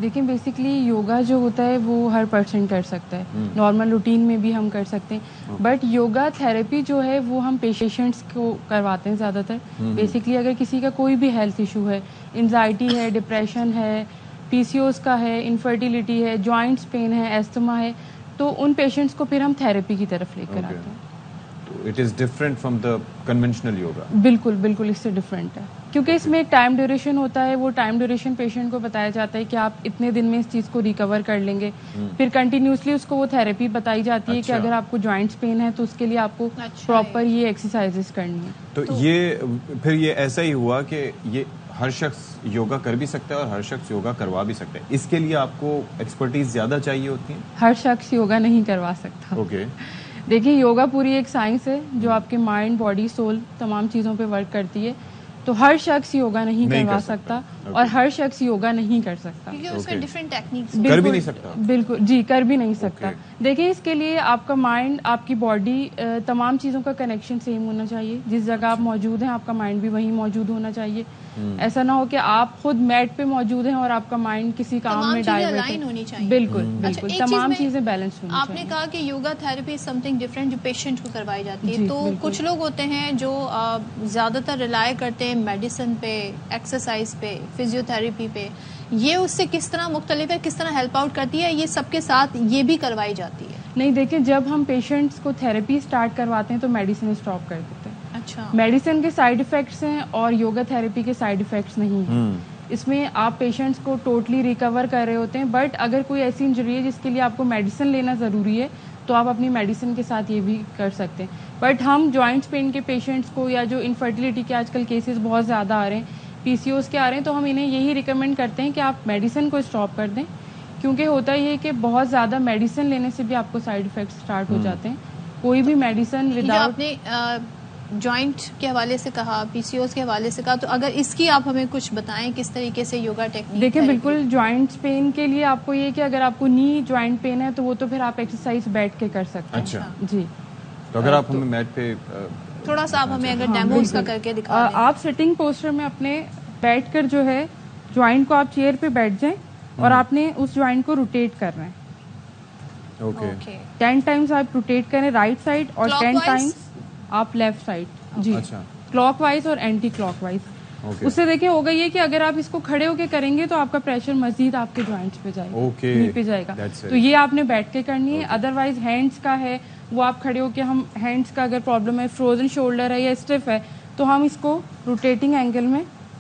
Speaker 10: دیکھیں بیسکلی یوگا جو ہوتا ہے وہ ہر پرسن کر سکتا ہے، نارمل روٹین میں بھی ہم کر سکتے ہیں، بٹ یوگا تھراپی جو ہے وہ ہم پیشنٹس کو کرواتے ہیں زیادہ تر. بیسکلی اگر کسی کا کوئی بھی ہیلتھ ایشو ہے، انزائٹی ہے، ڈپریشن ہے، پی سی اوز کا ہے، انفرٹیلیٹی ہے، جوائنٹس پین ہے، ایستھما ہے، تو ان پیشنٹس کو پھر ہم تھراپی کی طرف لے کر آتے ہیں.
Speaker 2: It is different from the conventional yoga.
Speaker 10: بالکل بالکل اس سے ڈفرینٹ ہے، کیونکہ اس میں ایک ٹائم ڈیوریشن ہوتا ہے. وہ ٹائم ڈیوریشن پیشنٹ کو بتایا جاتا ہے کہ آپ اتنے دن میں اس چیز کو ریکور کر لیں گے. پھر کنٹینیوسلی اس کو وہ تھراپی بتائی جاتی ہے کہ اگر آپ کو جوائنٹس پین ہے تو اس کے لیے آپ کو پراپر یہ ایکسرسائزز کرنی ہے.
Speaker 2: تو یہ پھر یہ ایسا ہی ہوا کہ یہ ہر شخص یوگا کر بھی سکتا ہے اور ہر شخص یوگا کروا بھی سکتا ہے. اس کے لیے آپ کو ایکسپرٹیز زیادہ چاہیے ہوتی ہے؟
Speaker 10: ہر شخص یوگا نہیں کروا سکتا.
Speaker 2: اوکے.
Speaker 10: دیکھیے یوگا پوری ایک سائنس ہے جو آپ کے مائنڈ، باڈی، سول تمام چیزوں پہ ورک کرتی ہے. تو ہر شخص یوگا نہیں کروا سکتا اور ہر شخص یوگا نہیں کر سکتا.
Speaker 2: کر بھی نہیں سکتا.
Speaker 10: بالکل جی، کر بھی نہیں سکتا. دیکھیں اس کے لیے آپ کا مائنڈ، آپ کی باڈی، تمام چیزوں کا کنیکشن سیم ہونا چاہیے. جس جگہ آپ موجود ہیں آپ کا مائنڈ بھی وہیں موجود ہونا چاہیے. ایسا نہ ہو کہ آپ خود میٹ پہ موجود ہیں اور آپ کا مائنڈ کسی کام میں ڈائیورٹ ہے. بالکل بالکل تمام چیزیں بیلنس ہونی چاہیے.
Speaker 1: آپ نے کہا کہ yoga therapy some thing different جو پیشنٹ کو کروائی جاتی ہے. تو کچھ لوگ ہوتے ہیں جو زیادہ تر ریلائی کرتے ہیں میڈیسن پہ، ایکسرسائز پہ، فزیو تھراپی پہ. یہ اس سے کس طرح مختلف ہے، کس طرح ہیلپ آؤٹ کرتی ہے؟ یہ سب کے ساتھ یہ بھی کروائی جاتی ہے؟
Speaker 10: نہیں دیکھیں، جب ہم پیشنٹس کو تھراپی اسٹارٹ کرواتے ہیں تو میڈیسن اسٹاپ کر دیتے ہیں.
Speaker 1: اچھا.
Speaker 10: میڈیسن کے سائیڈ افیکٹس ہیں اور یوگا تھراپی کے سائیڈ افیکٹس نہیں ہیں. اس میں آپ پیشنٹس کو ٹوٹلی ریکور کر رہے ہوتے ہیں، بٹ اگر کوئی ایسی انجری ہے جس کے لیے آپ کو میڈیسن لینا ضروری ہے تو آپ اپنی میڈیسن کے ساتھ یہ بھی کر سکتے ہیں. بٹ ہم جوائنٹس پین کے پیشنٹس کو یا جو انفرٹیلیٹی کے آج کل کیسز بہت زیادہ آ رہے ہیں، پی سی اوز کے آ رہے ہیں، تو ہم انہیں یہی ریکمینڈ کرتے ہیں کہ آپ میڈیسن کو اسٹاپ کر دیں. کیونکہ ہوتا یہ کہ بہت زیادہ میڈیسن لینے سے بھی آپ کو سائیڈ افیکٹس اسٹارٹ ہو جاتے ہیں. کوئی بھی میڈیسن وداؤٹ
Speaker 1: جوائنٹ کے حوالے سے کہا، پی سی اوز کے حوالے سے کہا، تو اگر اس کی آپ ہمیں کچھ بتائیں کس طریقے سے یوگا ٹیکنیک؟
Speaker 10: دیکھیں بالکل جوائنٹس پین کے لیے آپ کو یہ کہ اگر آپ کو نی جوائنٹ پین ہے تو وہ تو پھر آپ ایکسرسائز بیٹھ کے کر سکتے ہیں.
Speaker 2: اچھا
Speaker 10: جی.
Speaker 2: تو اگر آپ ہمیں میٹ پہ
Speaker 1: تھوڑا سا آپ ہمیں اگر ڈیمو اس کا کر کے دکھا دیں.
Speaker 10: آپ سٹنگ پوسچر میں اپنے بیٹھ کر جو ہے جوائنٹ کو آپ چیئر پہ بیٹھ جائیں اور آپ نے اس جوائنٹ کو روٹیٹ کرنا ہے.
Speaker 2: اوکے.
Speaker 10: 10 ٹائمز آپ روٹیٹ کریں رائٹ سائڈ اور 10 ٹائمز آپ لیفٹ سائڈ. جی. کلاک وائز اور اینٹی کلاک وائز. اس سے دیکھیں ہوگا یہ کہ اگر آپ اس کو کھڑے ہو کے کریں گے تو آپ کا پریشر مزید آپ کے جوائنٹس پہ جائے گا، نیل پہ جائے گا. تو یہ آپ نے بیٹھ کے کرنی ہے. ادروائز ہینڈس کا ہے وہ آپ کھڑے ہو کے، ہم ہینڈس کا اگر پرابلم ہے، فروزن شولڈر ہے یا اسٹف ہے، تو ہم اس کو روٹیٹنگ اینگل میں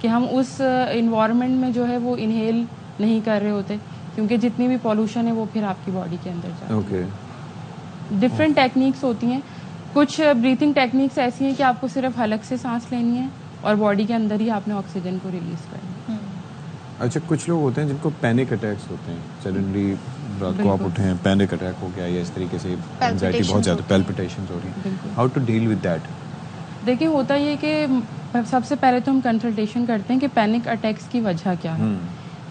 Speaker 10: کہ ہم اس انوائرمنٹ میں جو ہے وہ انہیل نہیں کر رہے ہوتے, کیونکہ جتنی بھی پولوشن ہے وہ پھر آپ کی باڈی کے اندر جاتی ہے. ڈفرینٹ ٹیکنیکس ہوتی ہیں. کچھ بریتھنگ ٹیکنیکس ایسی ہیں کہ آپ کو صرف حلق سے سانس لینی ہے اور باڈی کے اندر ہی آپ نے آکسیجن کو ریلیز کرنا ہے.
Speaker 2: اچھا, کچھ لوگ ہوتے ہیں جن کو پینک اٹیکس ہوتے ہیں, سڈنلی رات کو آپ اٹھے ہیں پینک اٹیک ہو گیا یا اس طریقے سے اینزائٹی بہت زیادہ, پیلپٹیشنز ہو رہی ہیں, how to deal with that?
Speaker 10: دیکھیں ہوتا یہ کہ سب سے پہلے تو ہم کنسلٹیشن کرتے ہیں کہ پینک اٹیکس کی وجہ کیا ہے,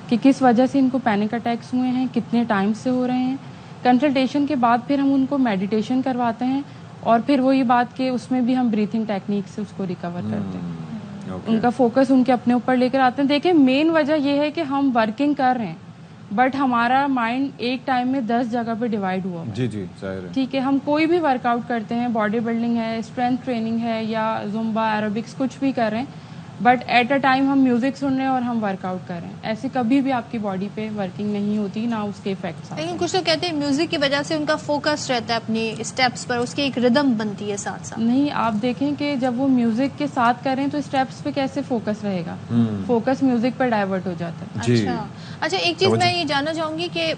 Speaker 10: کہ کس وجہ سے ان کو پینک اٹیکس ہوئے ہیں, کتنے ٹائم سے ہو رہے ہیں. کنسلٹیشن کے بعد پھر ہم ان کو میڈیٹیشن کرواتے ہیں اور پھر وہی بات کہ اس میں بھی ہم بریتھنگ ٹیکنیک سے اس کو ریکور کرتے ہیں. ان کا فوکس ان کے اپنے اوپر لے کر آتے ہیں. دیکھیں مین وجہ یہ ہے کہ ہم ورکنگ کر رہے ہیں بٹ ہمارا مائنڈ ایک ٹائم میں 10 جگہ پہ ڈیوائڈ ہوا.
Speaker 2: جی جی ظاہر ہے.
Speaker 10: ٹھیک ہے, ہم کوئی بھی ورک آؤٹ کرتے ہیں, باڈی بلڈنگ ہے, اسٹرینتھ ٹریننگ ہے یا زمبا ایروبکس کچھ بھی کر رہے ہیں, بٹ ایٹ اے ٹائم ہم میوزک سن رہے ہیں اور ہم ورک آؤٹ کر رہے ہیں. ایسے کبھی بھی آپ کی باڈی پہ ورکنگ نہیں ہوتی, نہ اس کے افیکٹس.
Speaker 1: لیکن کچھ لوگ کہتے ہیں میوزک کی وجہ سے ان کا فوکس رہتا ہے اپنی اسٹیپس پر, اس کی ایک ردم بنتی ہے ساتھ ساتھ.
Speaker 10: نہیں, آپ دیکھیں کہ جب وہ میوزک کے ساتھ کریں تو اسٹیپس پہ کیسے فوکس رہے گا, فوکس میوزک پر ڈائیورٹ ہو جاتا ہے.
Speaker 1: اچھا ایک چیز میں یہ جاننا چاہوں گی کہ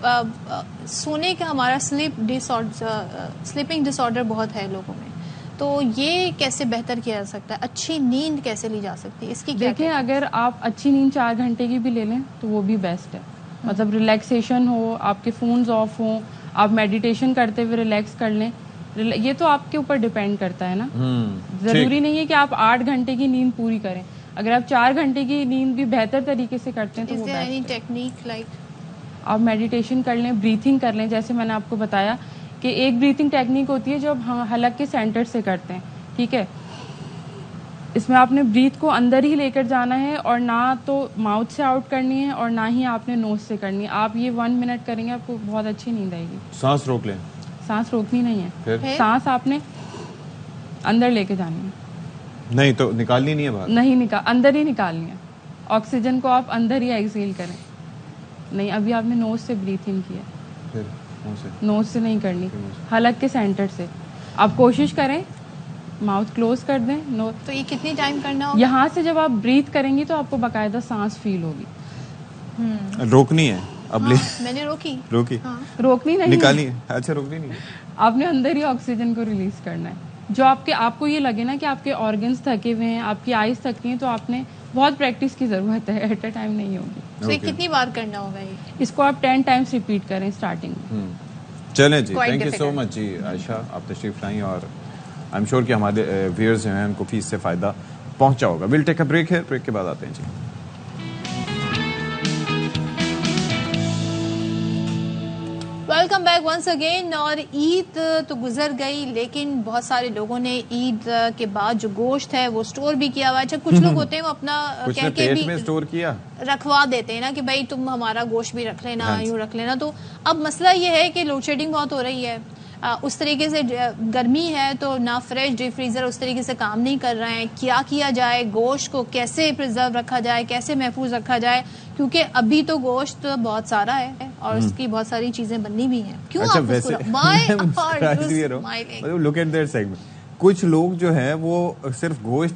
Speaker 1: سونے کا ہمارا سلیپنگ ڈس آرڈر بہت ہے لوگوں میں, تو یہ کیسے بہتر کیا جا سکتا ہے, اچھی نیند کیسے لی جا سکتی ہے, اس کی
Speaker 10: دیکھیں اگر آپ اچھی نیند 4 گھنٹے کی بھی لے لیں تو وہ بھی بیسٹ ہے. مطلب ریلیکسیشن ہو, آپ کے فونز آف ہوں, آپ میڈیٹیشن کرتے ہوئے ریلیکس کر لیں. یہ تو آپ کے اوپر ڈیپینڈ کرتا ہے نا, ضروری نہیں ہے کہ آپ 8 گھنٹے کی نیند پوری کریں. اگر آپ 4 گھنٹے کی نیند بھی بہتر طریقے سے کرتے ہیں تو وہ بیسٹ ہے. آپ میڈیٹیشن کر لیں, بریتھنگ کر لیں, جیسے میں نے آپ کو بتایا کہ ایک بریتھنگ ٹیکنیک ہوتی ہے جو ہم حلق کے سینٹر سے کرتے ہیں. ٹھیک ہے, اس میں آپ نے بریتھ کو اندر ہی لے کر جانا ہے اور نہ تو ماؤتھ سے آؤٹ کرنی ہے اور نہ ہی آپ نے نوز سے کرنی ہے. آپ یہ 1 منٹ کریں گے آپ کو بہت اچھی نیند آئے گی.
Speaker 2: سانس روک لیں,
Speaker 10: سانس روکنی نہیں ہے, سانس آپ نے اندر لے کے جانی ہے,
Speaker 2: نہیں تو نکالنی نہیں ہے باہر,
Speaker 10: نہیں اندر ہی نکالنی ہے. آکسیجن کو آپ اندر ہی ایکسیل کریں. نہیں, ابھی آپ نے نوز سے بریتھنگ کی ہے, نوز سے نہیں کرنی, حلق کے سینٹر سے. آپ کوشش کریں ماؤتھ کلوز کر دیں.
Speaker 1: تو یہ کتنی ٹائم کرنا ہوگا؟
Speaker 10: یہاں سے جب آپ بریتھ کریں گی تو آپ کو باقاعدہ سانس فیل ہوگی.
Speaker 2: روکنی ہے اب,
Speaker 1: میں نے روکی
Speaker 10: روکنی نہیں,
Speaker 2: نکالنی ہے. اچھا روکنی نہیں,
Speaker 10: آپ نے اندر ہی آکسیجن کو ریلیز کرنا ہے. جو آپ کو یہ لگے نا کہ آپ کے آرگنز تھکے ہوئے ہیں, آپ کی آئیز تھکی ہیں, تو آپ نے بہت پریکٹس کی ضرورت ہے, ایٹ اے ٹائم نہیں ہوگی.
Speaker 1: تو کتنی بار کرنا ہوگا
Speaker 10: اس کو آپ 10 ٹائمس ریپیٹ کریں اسٹارٹنگ میں.
Speaker 2: چلیں جی, تھینک یو سو مچ جی عائشہ, آپ تشریف لائیں اور آئی ایم شیور کہ ہمارے ویئرز جو ہیں ان کو بھی اس سے فائدہ پہنچا ہوگا. ویل ٹیک اے بریک ہے, بریک کے بعد آتے ہیں جی.
Speaker 1: Welcome back once again. اور عید تو گزر گئی, لیکن بہت سارے لوگوں نے عید کے بعد جو گوشت ہے وہ اسٹور بھی کیا ہوا ہے. اچھا کچھ لوگ ہوتے ہیں وہ اپنا کہہ کے بھی
Speaker 2: اسٹور کیا
Speaker 1: رکھوا دیتے ہیں نا کہ بھائی تم ہمارا گوشت بھی رکھ لینا, یوں رکھ لینا. تو اب مسئلہ یہ ہے کہ لوڈ شیڈنگ بہت ہو رہی ہے, اس طریقے سے گرمی ہے تو نہ فریش ڈیپ فریزر اس طریقے سے کام نہیں کر رہے ہیں. کیا جائے, گوشت کو کیسے پرزرو رکھا جائے, کیسے محفوظ رکھا جائے, کیونکہ ابھی تو گوشت بہت سارا ہے اور اس کی بہت ساری چیزیں بننی بھی ہیں. کیوں
Speaker 2: لک ایٹ دیٹ سیگمنٹ. کچھ لوگ جو ہے وہ صرف گوشت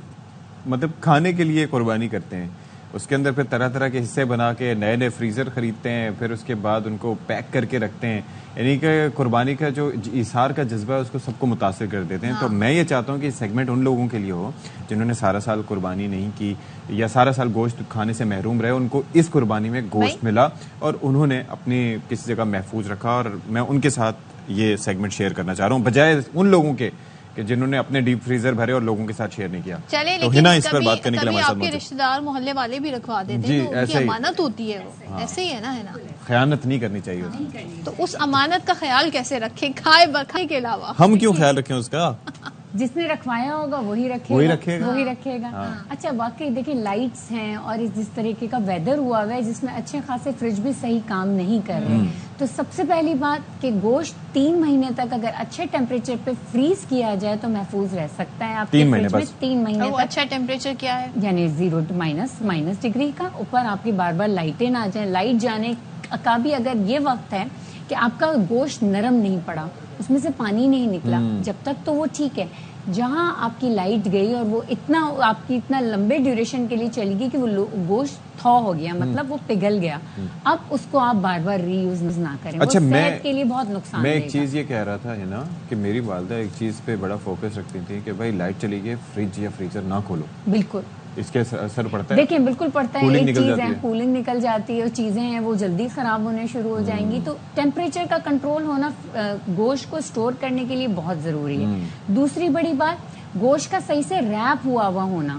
Speaker 2: مطلب کھانے کے لیے قربانی کرتے ہیں, اس کے اندر پھر طرح طرح کے حصے بنا کے نئے نئے فریزر خریدتے ہیں, پھر اس کے بعد ان کو پیک کر کے رکھتے ہیں. یعنی کہ قربانی کا جو ایثار کا جذبہ ہے اس کو سب کو متاثر کر دیتے ہیں. تو میں یہ چاہتا ہوں کہ سیگمنٹ ان لوگوں کے لیے ہو جنہوں نے سارا سال قربانی نہیں کی یا سارا سال گوشت کھانے سے محروم رہے, ان کو اس قربانی میں گوشت ملا اور انہوں نے اپنی کسی جگہ محفوظ رکھا, اور میں ان کے ساتھ یہ سیگمنٹ شیئر کرنا چاہ رہا ہوں بجائے ان لوگوں کے کہ جنہوں نے اپنے ڈیپ فریزر بھرے اور لوگوں کے ساتھ شیئر نہیں کیا.
Speaker 1: چلے
Speaker 2: تو ہنا اس پر بات کرنے کے لیے
Speaker 1: آپ کے رشتہ دار محلے والے بھی رکھوا دیتے ہیں, تو ان کی امانت ہوتی ہے, وہ ایسے ہی ہے نا,
Speaker 2: خیانت نہیں کرنی چاہیے.
Speaker 1: تو اس امانت کا خیال کیسے رکھیں کھائے بکھائے کے علاوہ؟
Speaker 2: ہم کیوں خیال رکھیں اس کا,
Speaker 11: جس نے رکھوایا ہوگا وہی رکھے گا. اچھا واقعی دیکھیں لائٹس ہیں اور جس طریقے کا ویدر ہوا ہے جس میں اچھے خاصے فریج بھی صحیح کام نہیں کر رہے, تو سب سے پہلی بات کہ گوشت 3 مہینے تک اگر اچھے ٹیمپریچر پہ فریز کیا جائے تو محفوظ رہ سکتا ہے آپ کے فریج میں 3 مہینے تک.
Speaker 1: اچھا ٹیمپریچر کیا ہے؟
Speaker 11: یعنی 0 مائنس ڈگری کا. اوپر آپ کی بار بار لائٹیں نہ جائیں, لائٹ جانے کا بھی اگر یہ وقت ہے کہ آپ کا گوشت نرم نہیں پڑا, اس میں سے پانی نہیں نکلا, جب تک تو وہ ٹھیک ہے. جہاں آپ کی لائٹ گئی اور وہ آپ کی اتنا لمبے ڈیوریشن کے لیے چلی گئی کہ وہ گوشت تھا ہو گیا, مطلب وہ پگھل گیا, اب اس کو آپ بار بار ری یوز نہ کریں.
Speaker 2: اچھا,
Speaker 11: وہ صحت کے لیے بہت نقصان
Speaker 2: میں ایک چیز یہ کہہ رہا تھا ہے نا کہ میری والدہ ایک چیز پہ بڑا فوکس رکھتی تھی کہ بھائی لائٹ چلی گئی فریج یا فریزر نہ کھولو.
Speaker 11: بالکل,
Speaker 2: اس کے اثر پڑتا ہے.
Speaker 11: دیکھیں بالکل پڑتا ہے. ایک چیز ہے کولنگ نکل جاتی ہے, اور چیزیں ہیں وہ جلدی خراب ہونے شروع ہو جائیں گی. تو ٹیمپریچر کا کنٹرول ہونا گوشت کو اسٹور کرنے کے لیے بہت ضروری ہے. دوسری بڑی بات, گوشت کا صحیح سے ریپ ہوا ہونا.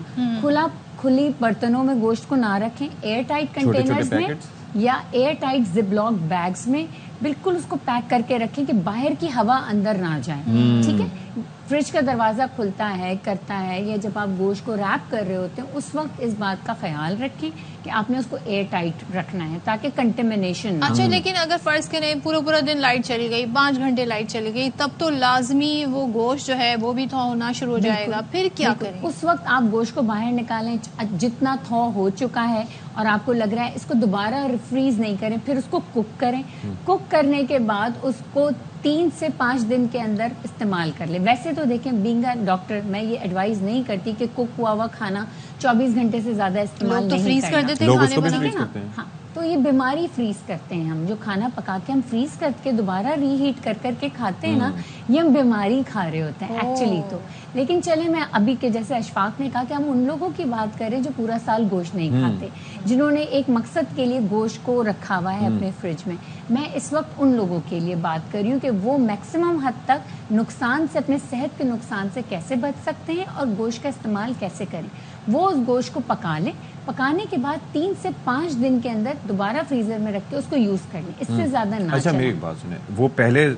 Speaker 11: کھلی برتنوں میں گوشت کو نہ رکھیں, ایئر ٹائٹ کنٹینرز میں یا air tight zip lock bags میں بالکل اس کو پیک کر کے رکھیں کہ باہر کی ہوا اندر نہ جائے. ٹھیک ہے, فریج کا دروازہ کھلتا ہے کرتا ہے, یا جب آپ گوشت کو ریپ کر رہے ہوتے ہیں اس وقت اس بات کا خیال رکھیں کہ آپ نے اس کو ایئر ٹائٹ رکھنا ہے تاکہ کنٹیمنیشن نہ.
Speaker 1: اچھا, لیکن اگر فرض کریں پورا دن لائٹ چلی گئی, 5 گھنٹے لائٹ چلی گئی, تب تو لازمی وہ گوشت جو ہے وہ بھی تھو ہونا شروع ہو جائے گا. پھر کیا کریں؟
Speaker 11: اس وقت آپ گوشت کو باہر نکالیں, جتنا تھو ہو چکا ہے اور آپ کو لگ رہا ہے اس کو دوبارہ ریفریز نہیں کریں, پھر اس کو کوک کریں. کوک کرنے کے بعد اس کو 3 سے 5 دن کے اندر استعمال کر لیں. ویسے تو دیکھیں بینگ اے ڈاکٹر میں یہ ایڈوائز نہیں کرتی کہ کوک ہوا ہوا کھانا 24 گھنٹے سے زیادہ استعمال نہیں کرنا. ہاں, تو یہ بیماری فریز کرتے ہیں ہم, جو کھانا پکا کے ہم فریز کر کے دوبارہ ری ہیٹ کر کے کھاتے ہیں نا, یہ ہم بیماری کھا رہے ہوتے ہیں ایکچولی تو. لیکن چلے میں ابھی کے جیسے اشفاق نے کہا کہ ہم ان لوگوں کی بات کریں جو پورا سال گوشت نہیں کھاتے, جنہوں نے ایک مقصد کے لیے گوشت کو رکھا ہوا ہے اپنے فریج میں. میں اس وقت ان لوگوں کے لیے بات کر رہی ہوں کہ وہ میکسیمم حد تک نقصان سے, اپنے صحت کے نقصان سے کیسے بچ سکتے ہیں اور گوشت کا استعمال کیسے کریں. وہ اس گوشت کو پکا لیں, پکانے کے بعد 3 سے 5 دن کے اندر دوبارہ فریزر میں رکھ کے اس کو یوز کر لیں, اس سے زیادہ نہ.
Speaker 2: اچھا, میری ایک بات سنیں, وہ پہلے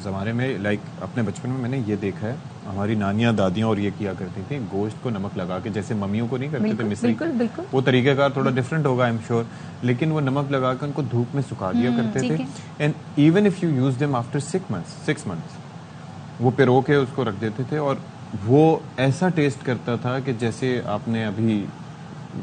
Speaker 2: زمانے میں لائک اپنے بچپن میں نے یہ دیکھا ہے, ہماری نانیاں دادیاں اور یہ کیا کرتی تھیں, گوشت کو نمک لگا کے, جیسے ممیوں کو نہیں کرتے تھے مصری, وہ طریقہ کار تھوڑا ڈفرینٹ ہوگا آئی ایم شیور, لیکن وہ نمک لگا کے ان کو دھوپ میں سکھا دیا کرتے تھے. And even if you use them after 6 months وہ پیرو کے اس کو رکھ دیتے تھے, اور وہ ایسا ٹیسٹ کرتا تھا کہ جیسے آپ نے ابھی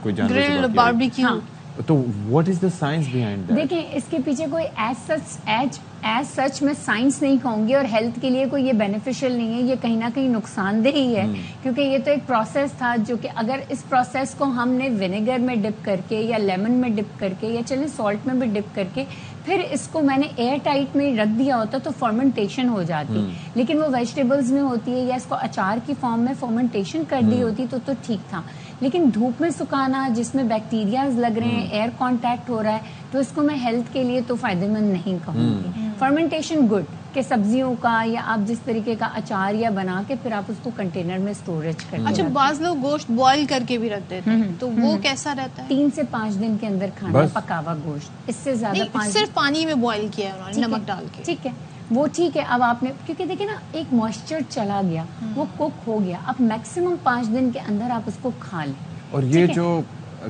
Speaker 2: کوئی جانور
Speaker 1: باربیکیو.
Speaker 2: تو what is the science behind that?
Speaker 11: دیکھیں اس کے پیچھے کوئی ایز سچ میں سائنس نہیں کہوں گی, اور ہیلتھ کے لیے کوئی یہ بینیفیشل نہیں ہے, یہ کہیں نہ کہیں نقصان دہ ہی ہے, کیونکہ یہ تو ایک پروسیس تھا جو کہ اگر اس پروسیس کو ہم نے ونیگر میں ڈپ کر کے یا لیمن میں ڈپ کر کے یا چلیں سالٹ میں بھی ڈپ کر کے پھر اس کو میں نے ایئر ٹائٹ میں رکھ دیا ہوتا تو فرمنٹیشن ہو جاتی. لیکن وہ ویجیٹیبلز میں ہوتی ہے یا اس کو اچار کی فارم میں فرمنٹیشن کر دی ہوتی تو ٹھیک تھا. لیکن دھوپ میں سکھانا جس میں بیکٹیریاز لگ رہے ہیں, ایئر کانٹیکٹ ہو رہا ہے, تو اس کو میں ہیلتھ کے لیے تو فائدہ مند نہیں کہوں گی. فرمنٹیشن گڈ کہ سبزیوں کا یا آپ جس طریقے کا اچار یا بنا کے پھر آپ اس کو کنٹینر میں اسٹوریج کریں.
Speaker 1: اچھا, بعض لوگ گوشت بوائل کر کے بھی رکھ دیتے ہیں, تو وہ کیسا رہتا ہے؟
Speaker 11: 3 سے 5 دن کے اندر کھانا پکا ہوا گوشت, اس سے زیادہ
Speaker 1: صرف پانی میں بوائل کیا ہے انہوں نے نمک ڈال کے.
Speaker 11: ٹھیک ہے, وہ ٹھیک ہے. اب آپ نے کیونکہ دیکھیں نا ایک موئسچر چلا گیا, وہ کوک ہو گیا, اب میکسیمم 5 دن کے اندر آپ اس کو کھا لیں.
Speaker 2: اور یہ جو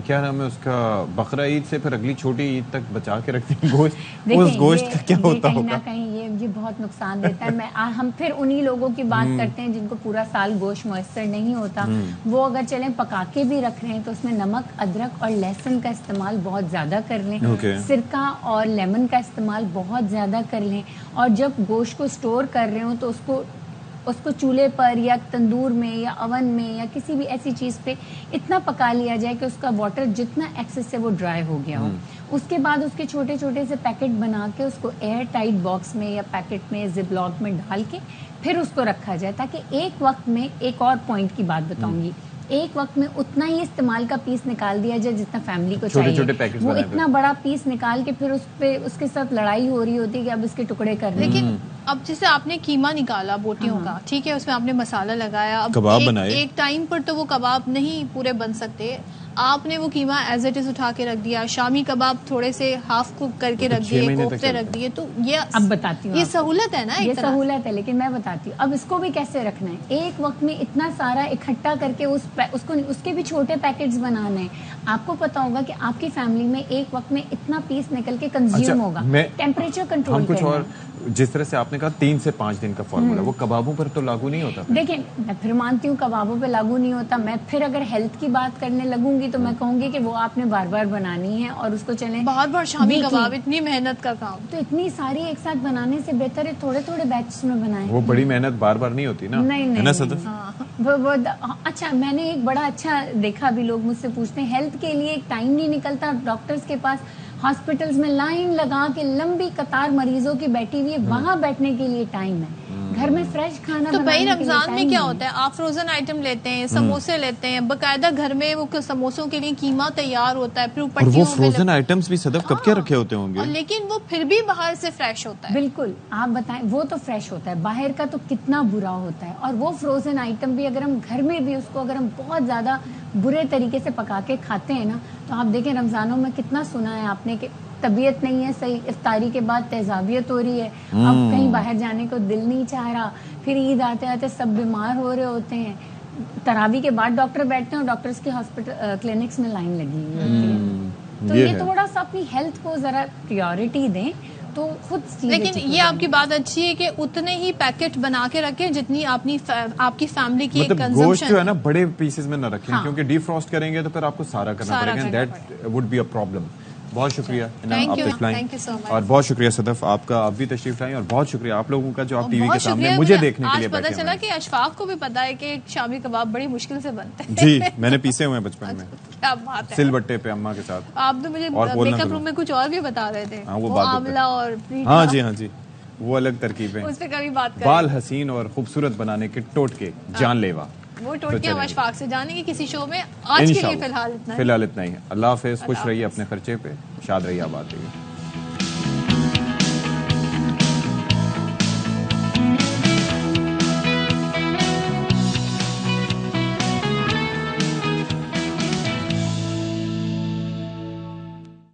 Speaker 2: کیا نام ہے اس کا, بقرہ عید سے پھر اگلی چھوٹی عید تک بچا کے رکھتے ہیں گوشت, اس گوشت کا کیا ہوتا ہوگا؟
Speaker 11: کہیں نہ کہیں یہ بہت نقصان دیتا ہے. ہم پھر انہی لوگوں کی بات کرتے ہیں جن کو پورا سال گوشت میسر نہیں ہوتا, وہ اگر چلیں پکا کے بھی رکھ رہے ہیں تو اس میں نمک, ادرک اور لہسن کا استعمال بہت زیادہ کر لیں, سرکہ اور لیمن کا استعمال بہت زیادہ کر لیں, اور جب گوشت کو اسٹور کر رہے ہوں تو اس کو چولہے پر یا تندور میں یا اوون میں یا کسی بھی ایسی چیز پہ اتنا پکا لیا جائے کہ اس کا واٹر جتنا ایکسس سے وہ ڈرائی ہو گیا ہو. اس کے بعد اس کے چھوٹے چھوٹے سے پیکٹ بنا کے اس کو ایئر ٹائٹ باکس میں یا پیکٹ میں زپ لاک میں ڈال کے پھر اس کو رکھا جائے, تاکہ ایک وقت میں, ایک اور پوائنٹ کی بات بتاؤں گی, ایک وقت میں اتنا ہی استعمال کا پیس نکال دیا جائے جتنا فیملی کو چاہیے. وہ اتنا بڑا پیس نکال کے پھر اس کے ساتھ لڑائی ہو رہی ہوتی ہے کہ اب اس کے ٹکڑے کر دیں.
Speaker 1: لیکن اب جیسے آپ نے قیمہ نکالا بوٹیوں کا, ٹھیک ہے, اس میں آپ نے مسالہ لگایا, اب
Speaker 2: کباب بنائے,
Speaker 1: ایک ٹائم پر تو وہ کباب نہیں پورے بن سکتے, آپ نے وہ قیمہ ایز اٹ از اٹھا کے رکھ دیا, شامی کباب تھوڑے سے ہاف کوک کر کے رکھ دیے, کوفتے رکھ دیے, تو یہ
Speaker 11: اب بتاتی ہوں,
Speaker 1: یہ سہولت ہے نا,
Speaker 11: یہ سہولت ہے. لیکن میں بتاتی ہوں اب اس کو بھی کیسے رکھنا ہے. ایک وقت میں اتنا سارا اکٹھا کر کے اس کے بھی چھوٹے پیکٹس بنانے ہیں. آپ کو پتا ہوگا کہ آپ کی فیملی میں ایک وقت میں اتنا پیس نکل کے کنزیوم ہوگا. ٹیمپریچر کنٹرول
Speaker 2: ہم کچھ اور جس طرح سے آپ نے کہا 3 سے 5 دن کا فارمولا, وہ کبابوں پر تو لاگو نہیں ہوتا.
Speaker 11: دیکھیں میں پھر مانتی ہوں کبابوں پہ لاگو نہیں ہوتا. میں پھر اگر ہیلتھ کی بات کرنے لگوں گی تو میں کہوں گی کہ وہ آپ نے بار بار بنانی ہے اور اس کو چلیں
Speaker 1: بہت بار شامی کباب, اتنی محنت کا کام,
Speaker 11: تو اتنی ساری ایک ساتھ بنانے سے بہتر ہے تھوڑے تھوڑے بیچز میں بنائیں.
Speaker 2: وہ بڑی محنت بار بار نہیں ہوتی نا.
Speaker 11: نہیں. اچھا میں نے ایک بڑا اچھا دیکھا, بھی لوگ مجھ سے پوچھتے ہیں ہیلتھ کے لیے ایک ٹائم نہیں نکلتا ڈاکٹرز کے پاس, ہاسپٹلز میں لائن لگا کے لمبی قطار مریضوں کی بیٹھی ہوئی ہے, وہاں بیٹھنے کے لیے ٹائم ہے, گھر میں فریش کھانا.
Speaker 1: تو بھائی رمضان میں کیا ہوتا ہے, آپ فروزن آئٹم لیتے ہیں, سموسے لیتے ہیں, باقاعدہ گھر میں وہ سموسوں کے لیے قیمہ تیار ہوتا ہے,
Speaker 2: اور وہ فروزن آئٹمس بھی صدف کب کے رکھے ہوتے ہوں گے,
Speaker 1: لیکن وہ پھر بھی باہر سے فریش ہوتا ہے.
Speaker 11: بالکل آپ بتائیں, وہ تو فریش ہوتا ہے, باہر کا تو کتنا برا ہوتا ہے. اور وہ فروزن آئٹم بھی اگر ہم گھر میں بھی اس کو اگر ہم بہت زیادہ برے طریقے سے پکا کے کھاتے ہیں نا, تو آپ دیکھیں رمضانوں میں کتنا سنا ہے آپ نے کہ طبیعت نہیں ہے صحیح, افطاری کے بعد تیزابیت ہو رہی ہے, اب کہیں باہر جانے کو دل نہیں چاہ رہا, پھر عید آتے آتے سب بیمار ہو رہے ہوتے ہیں, تراویح کے بعد ڈاکٹر بیٹھتے ہیں اور ڈاکٹرز کے ہاسپٹل کلینکس میں لائن لگی ہوئی ہوتی ہے. تو یہ تھوڑا سا اپنی ہیلتھ کو ذرا پریورٹی دیں تو خود.
Speaker 1: لیکن یہ آپ کی بات اچھی ہے کہ اتنے ہی پیکٹ بنا کے رکھیں جتنی آپ کی فیملی کی ایک کنزمپشن.
Speaker 2: گوشت جو ہے نا بڑے پیسز میں نہ رکھیں, کیونکہ ڈی فروسٹ کریں گے تو پھر آپ کو سارا کرنا پڑے گا, that would be a problem. بہت شکریہ اور بہت شکریہ صدف آپ کا, آپ بھی تشریف لائیں, اور بہت شکریہ آپ لوگوں کا جو آپ ٹی وی کے سامنے مجھے دیکھنے کے لیے بیٹھے.
Speaker 1: آج پتہ چلا کہ اشفاق کو بھی پتا ہے کہ شامی کباب بڑی مشکل سے بنتے ہیں.
Speaker 2: جی میں نے پیسے ہوئے ہیں بچپن میں,
Speaker 1: کیا بات ہے,
Speaker 2: سل بٹے پہ اماں کے ساتھ.
Speaker 1: آپ تو مجھے میک اپ روم میں کچھ اور بھی بتا رہے تھے,
Speaker 2: وہ
Speaker 1: آملہ اور
Speaker 2: ہاں جی وہ الگ ترکیبیں,
Speaker 1: اس پہ کبھی بات کریں.
Speaker 2: بال حسین اور خوبصورت بنانے کے ٹوٹکے جان لیوا,
Speaker 1: وہ ٹوٹکے ہم اشفاق سے جانیں گے کسی شو میں. آج کے لیے فی الحال اتنا
Speaker 2: ہی. اللہ حافظ, خوش رہیے اپنے خرچے پہ, شاد رہیے, آباد رہیے.